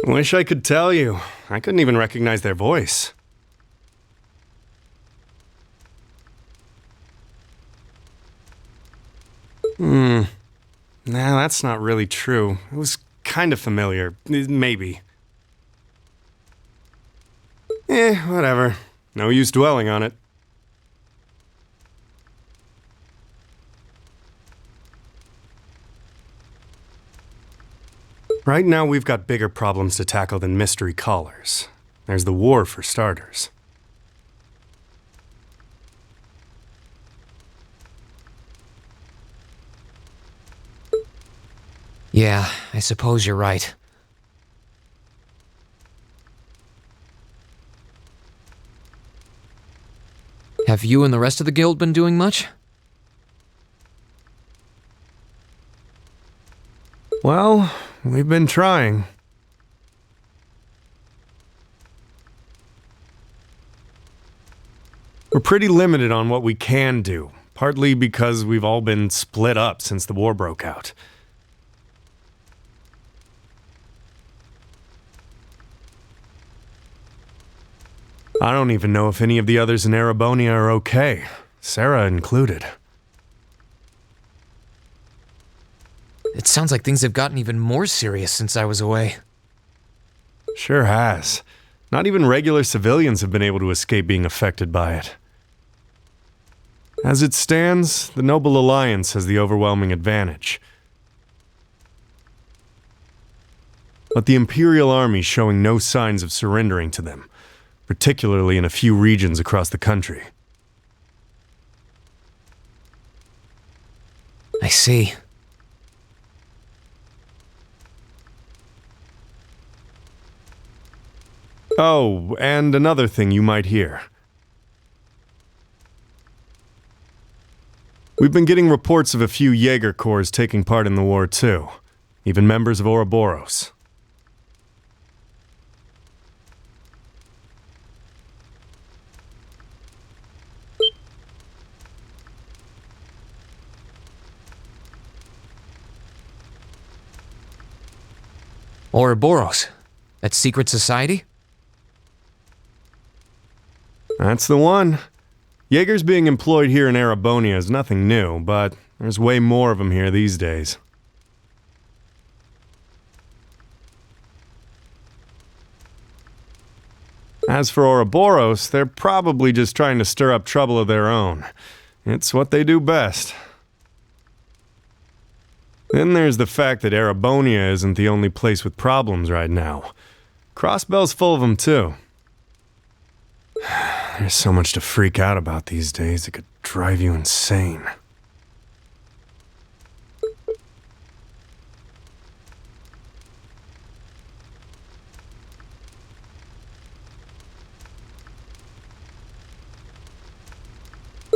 Wish I could tell you. I couldn't even recognize their voice. Nah, that's not really true. It was kind of familiar. Maybe. Whatever. No use dwelling on it. Right now, we've got bigger problems to tackle than mystery callers. There's the war, for starters. Yeah, I suppose you're right. Have you and the rest of the guild been doing much? Well, we've been trying. We're pretty limited on what we can do, partly because we've all been split up since the war broke out. I don't even know if any of the others in Erebonia are okay, Sarah included. It sounds like things have gotten even more serious since I was away. Sure has. Not even regular civilians have been able to escape being affected by it. As it stands, the Noble Alliance has the overwhelming advantage. But the Imperial Army's showing no signs of surrendering to them, particularly in a few regions across the country. I see. Oh, and another thing you might hear. We've been getting reports of a few Jaeger corps taking part in the war too, even members of Ouroboros. Ouroboros? That secret society? That's the one. Jaegers being employed here in Erebonia is nothing new, but there's way more of them here these days. As for Ouroboros, they're probably just trying to stir up trouble of their own. It's what they do best. Then there's the fact that Erebonia isn't the only place with problems right now. Crossbell's full of them too. There's so much to freak out about these days, it could drive you insane.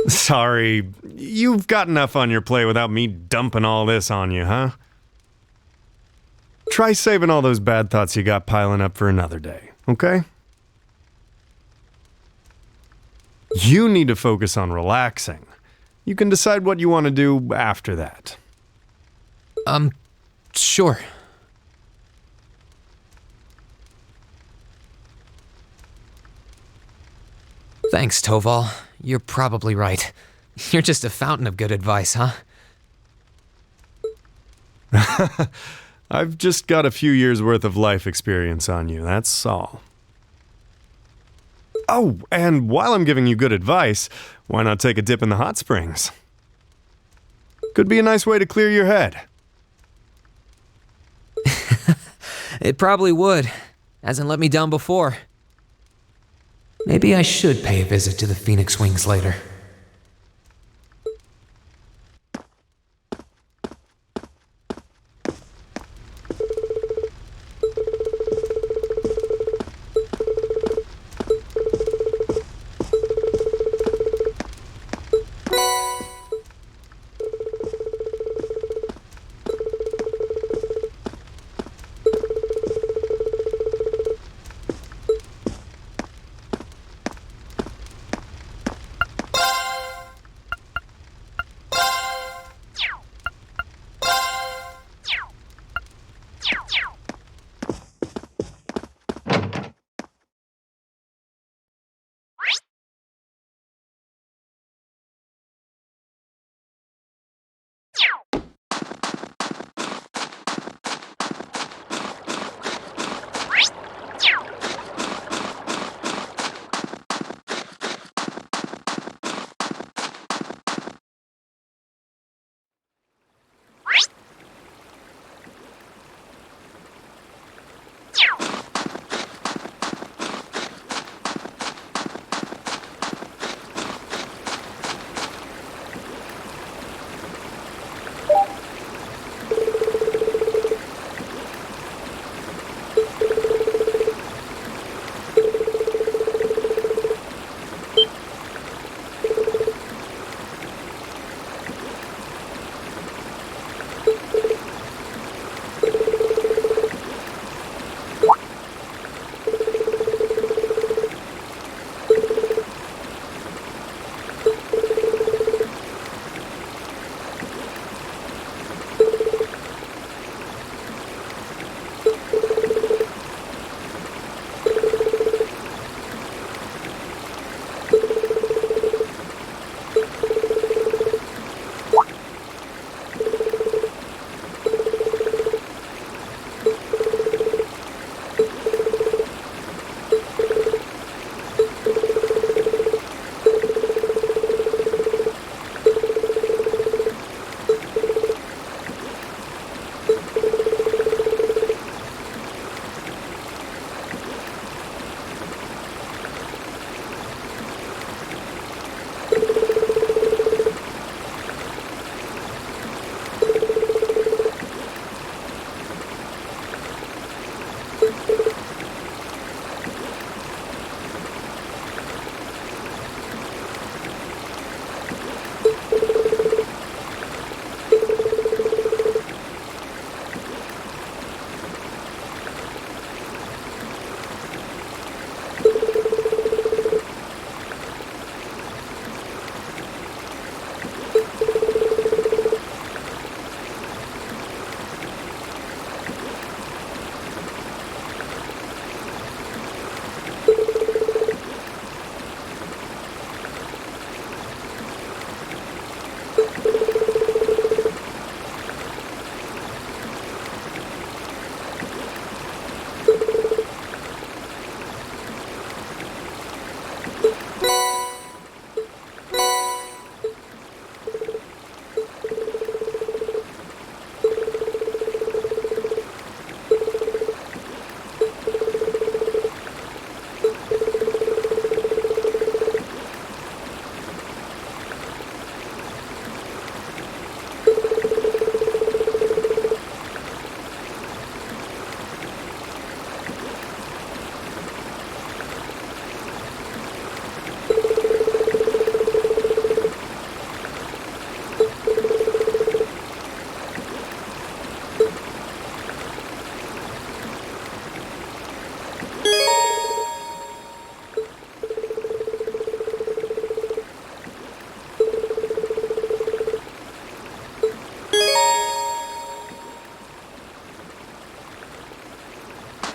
Sorry, you've got enough on your plate without me dumping all this on you, huh? Try saving all those bad thoughts you got piling up for another day, okay? You need to focus on relaxing. You can decide what you want to do after that. Sure. Thanks, Toval. You're probably right. You're just a fountain of good advice, huh? I've just got a few years' worth of life experience on you, that's all. Oh, and while I'm giving you good advice, why not take a dip in the hot springs? Could be a nice way to clear your head. It probably would. Hasn't let me down before. Maybe I should pay a visit to the Phoenix Wings later.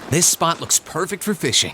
This spot looks perfect for fishing.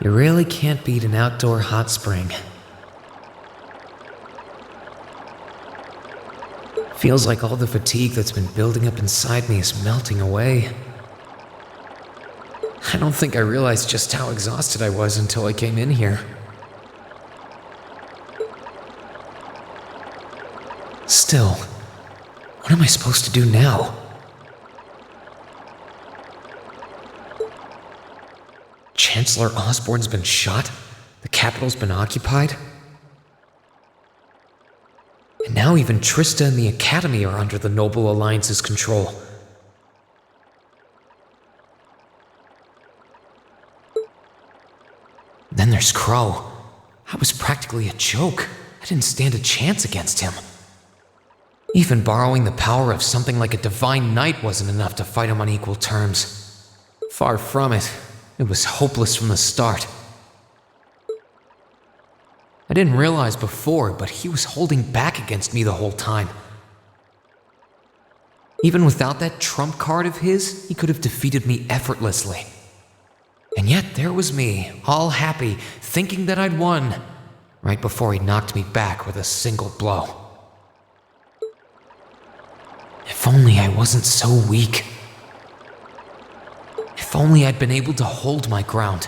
You really can't beat an outdoor hot spring. Feels like all the fatigue that's been building up inside me is melting away. I don't think I realized just how exhausted I was until I came in here. Still, what am I supposed to do now? Chancellor Osborne's been shot? The capital's been occupied? And now even Trista and the Academy are under the Noble Alliance's control. Then there's Crow. I was practically a joke. I didn't stand a chance against him. Even borrowing the power of something like a divine knight wasn't enough to fight him on equal terms. Far from it. It was hopeless from the start. I didn't realize before, but he was holding back against me the whole time. Even without that trump card of his, he could have defeated me effortlessly. And yet there was me, all happy, thinking that I'd won, right before he knocked me back with a single blow. If only I wasn't so weak. If only I'd been able to hold my ground,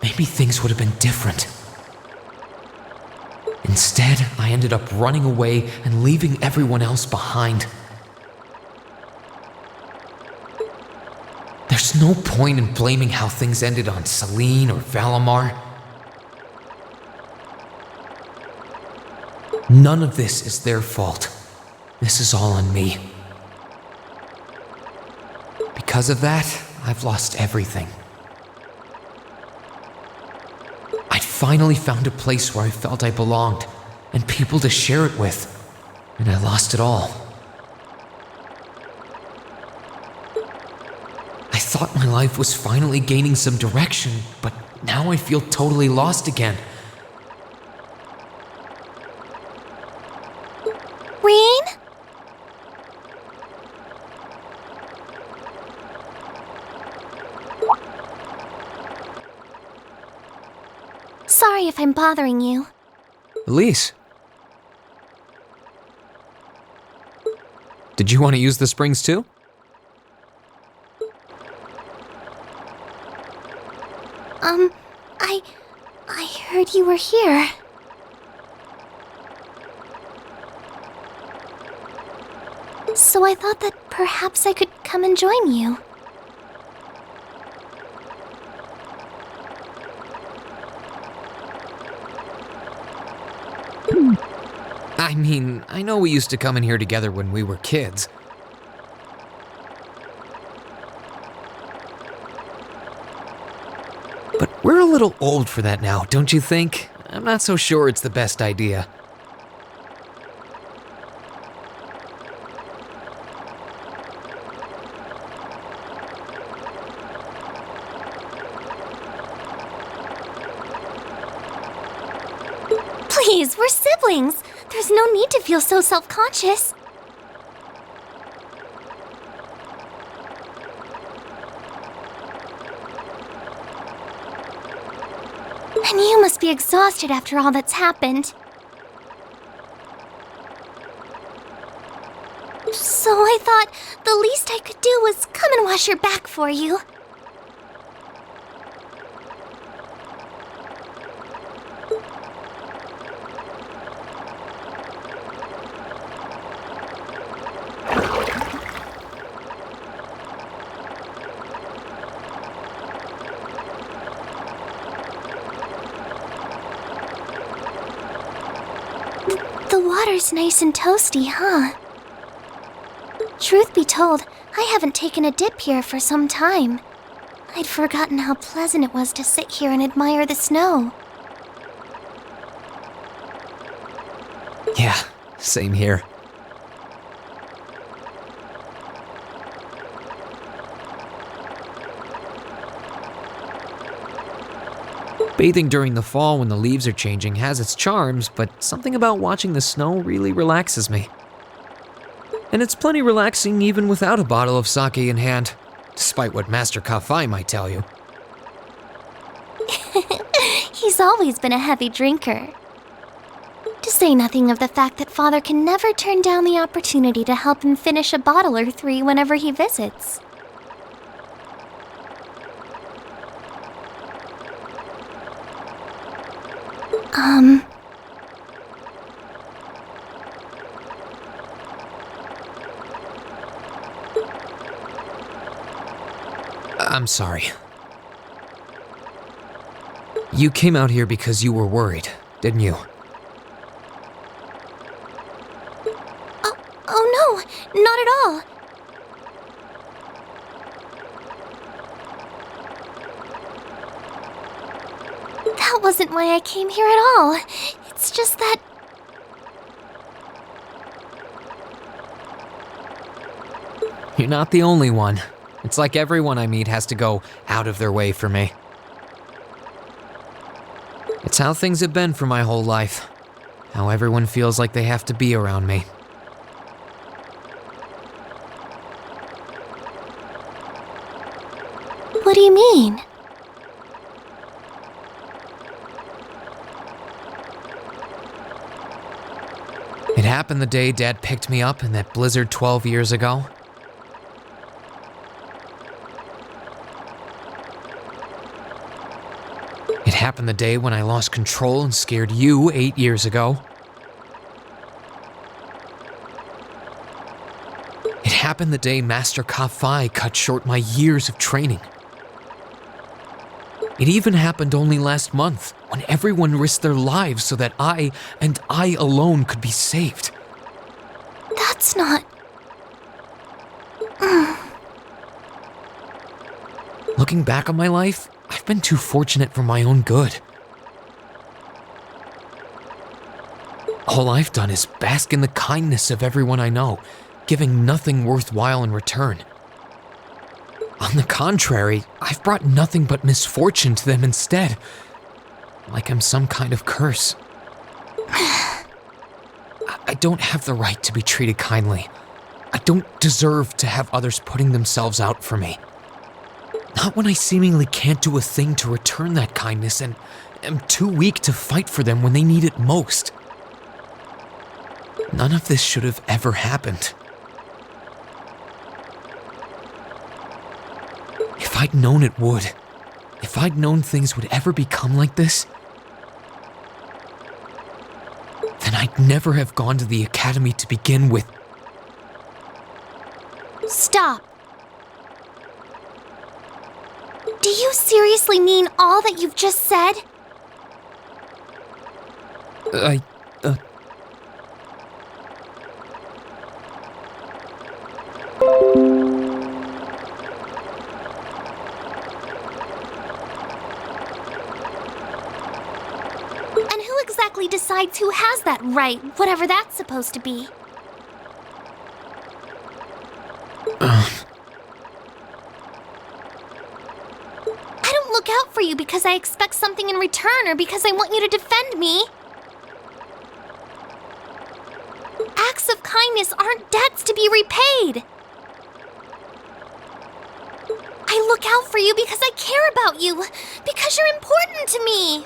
maybe things would have been different. Instead, I ended up running away and leaving everyone else behind. There's no point in blaming how things ended on Celine or Valimar. None of this is their fault. This is all on me. Because of that, I've lost everything. I finally found a place where I felt I belonged, and people to share it with, and I lost it all. I thought my life was finally gaining some direction, but now I feel totally lost again. Rean? Sorry if I'm bothering you. Elise. Did you want to use the springs too? I heard you were here. So I thought that perhaps I could come and join you. I mean, I know we used to come in here together when we were kids. But we're a little old for that now, don't you think? I'm not so sure it's the best idea. Please, we're siblings. There's no need to feel so self-conscious. And you must be exhausted after all that's happened. So I thought the least I could do was come and wash your back for you. The water's nice and toasty, huh? Truth be told, I haven't taken a dip here for some time. I'd forgotten how pleasant it was to sit here and admire the snow. Yeah, same here. Bathing during the fall when the leaves are changing has its charms, but something about watching the snow really relaxes me. And it's plenty relaxing even without a bottle of sake in hand, despite what Master Kafai might tell you. He's always been a heavy drinker. To say nothing of the fact that Father can never turn down the opportunity to help him finish a bottle or three whenever he visits. I'm sorry. You came out here because you were worried, didn't you? Oh no, not at all. That wasn't why I came here at all. It's just that... You're not the only one. It's like everyone I meet has to go out of their way for me. It's how things have been for my whole life. How everyone feels like they have to be around me. What do you mean? It happened the day Dad picked me up in that blizzard 12 years ago. happened the day when I lost control and scared you 8 years ago. It happened the day Master Ka-Fai cut short my years of training. It even happened only last month, when everyone risked their lives so that I, and I alone, could be saved. That's not... Looking back on my life, I've been too fortunate for my own good. All I've done is bask in the kindness of everyone I know, giving nothing worthwhile in return. On the contrary, I've brought nothing but misfortune to them instead, like I'm some kind of curse. I don't have the right to be treated kindly. I don't deserve to have others putting themselves out for me. Not when I seemingly can't do a thing to return that kindness and am too weak to fight for them when they need it most. None of this should have ever happened. If I'd known it would, if I'd known things would ever become like this, then I'd never have gone to the academy to begin with. Stop! Do you seriously mean all that you've just said? And who exactly decides who has that right, whatever that's supposed to be? I don't look out for you because I expect something in return or because I want you to defend me. Acts of kindness aren't debts to be repaid. I look out for you because I care about you, because you're important to me.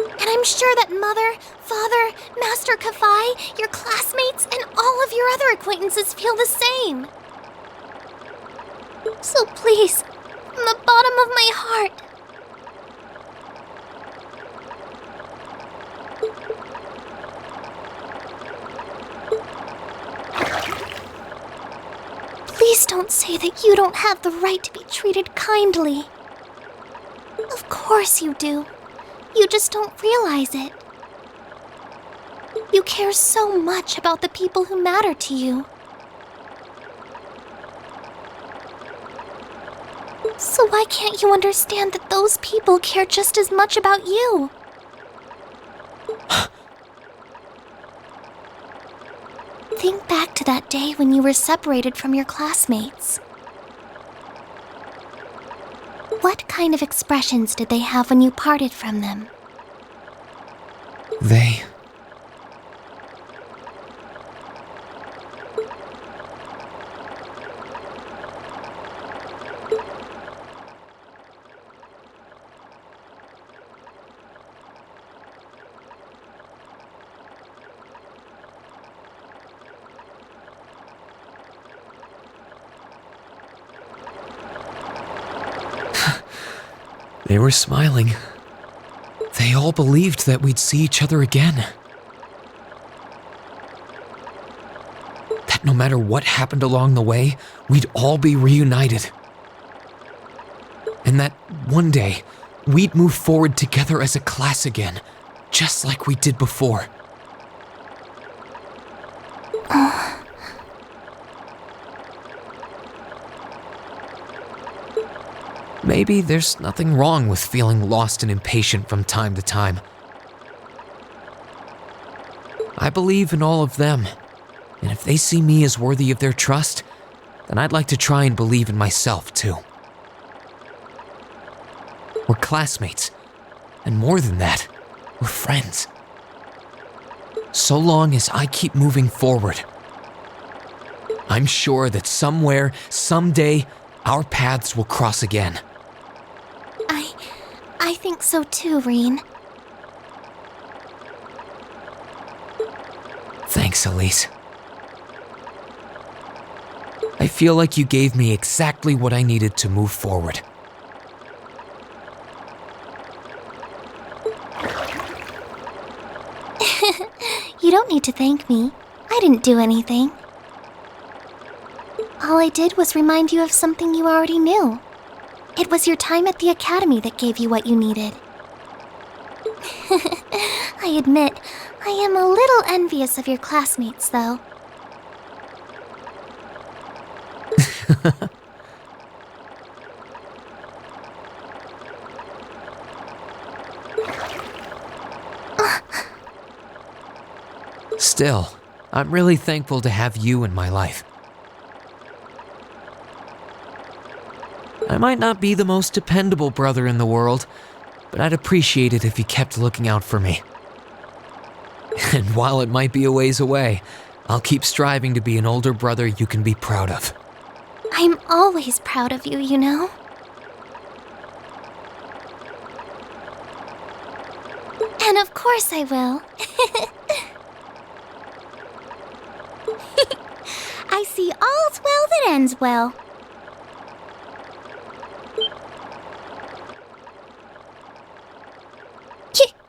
And I'm sure that Mother, Father, Master Ka-Fai, your classmates, and all of your other acquaintances feel the same. So please, from the bottom of my heart, please don't say that you don't have the right to be treated kindly. Of course you do. You just don't realize it. You care so much about the people who matter to you. So why can't you understand that those people care just as much about you? Think back to that day when you were separated from your classmates. What kind of expressions did they have when you parted from them? They were smiling. They all believed that we'd see each other again. That no matter what happened along the way, we'd all be reunited. And that one day, we'd move forward together as a class again, just like we did before. Maybe there's nothing wrong with feeling lost and impatient from time to time. I believe in all of them, and if they see me as worthy of their trust, then I'd like to try and believe in myself too. We're classmates, and more than that, we're friends. So long as I keep moving forward, I'm sure that somewhere, someday, our paths will cross again. I think so too, Rean. Thanks, Elise. I feel like you gave me exactly what I needed to move forward. You don't need to thank me. I didn't do anything. All I did was remind you of something you already knew. It was your time at the academy that gave you what you needed. I admit, I am a little envious of your classmates, though. Still, I'm really thankful to have you in my life. I might not be the most dependable brother in the world, but I'd appreciate it if you kept looking out for me. And while it might be a ways away, I'll keep striving to be an older brother you can be proud of. I'm always proud of you, you know? And of course I will. I see all's well that ends well.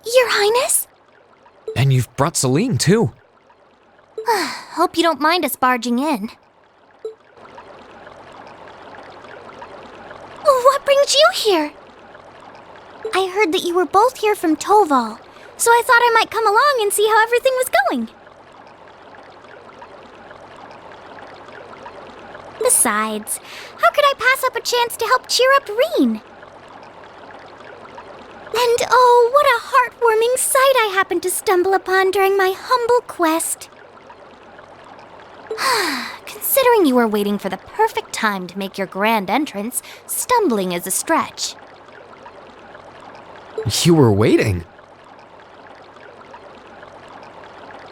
Your Highness? And you've brought Celine, too. Hope you don't mind us barging in. What brings you here? I heard that you were both here from Toval, so I thought I might come along and see how everything was going. Besides, how could I pass up a chance to help cheer up Rean? And oh, what a heartwarming sight I happened to stumble upon during my humble quest. Considering you were waiting for the perfect time to make your grand entrance, stumbling is a stretch. You were waiting?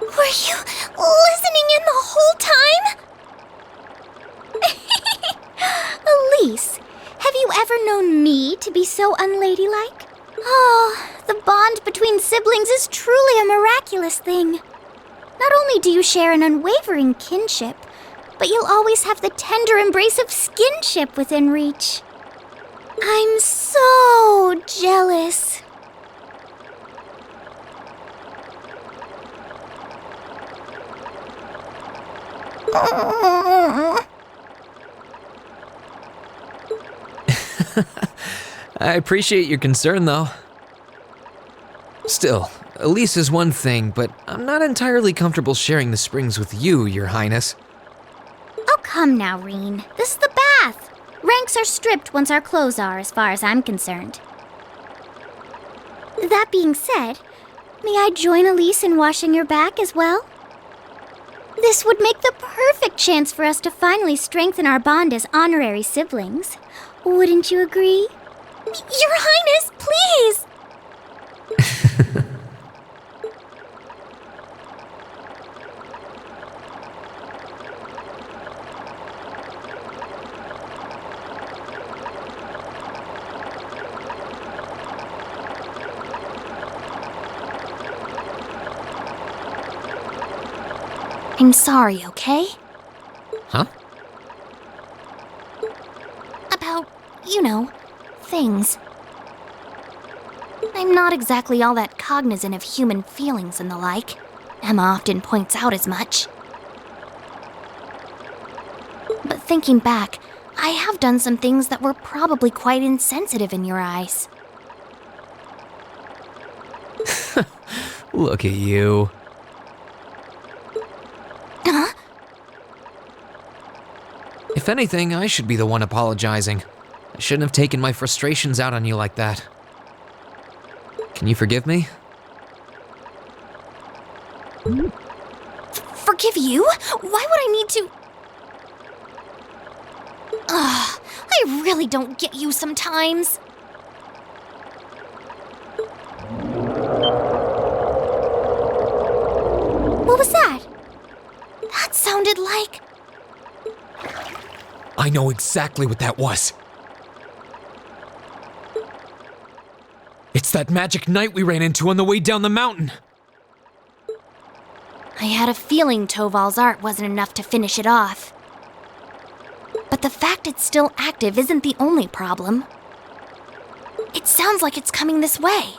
Were you listening in the whole time? Elise, have you ever known me to be so unladylike? Oh, the bond between siblings is truly a miraculous thing. Not only do you share an unwavering kinship, but you'll always have the tender embrace of skinship within reach. I'm so jealous. I appreciate your concern, though. Still, Elise is one thing, but I'm not entirely comfortable sharing the springs with you, Your Highness. Oh, come now, Rean. This is the bath. Ranks are stripped once our clothes are, as far as I'm concerned. That being said, may I join Elise in washing your back as well? This would make the perfect chance for us to finally strengthen our bond as honorary siblings. Wouldn't you agree? Your Highness, please! I'm sorry, okay? Huh? About, things. I'm not exactly all that cognizant of human feelings and the like. Emma often points out as much. But thinking back, I have done some things that were probably quite insensitive in your eyes. Look at you. Huh? If anything, I should be the one apologizing. I shouldn't have taken my frustrations out on you like that. Can you forgive me? Forgive you? Why would I need to... I really don't get you sometimes. What was that? That sounded like... I know exactly what that was. It's that magic knight we ran into on the way down the mountain. I had a feeling Toval's art wasn't enough to finish it off. But the fact it's still active isn't the only problem. It sounds like it's coming this way.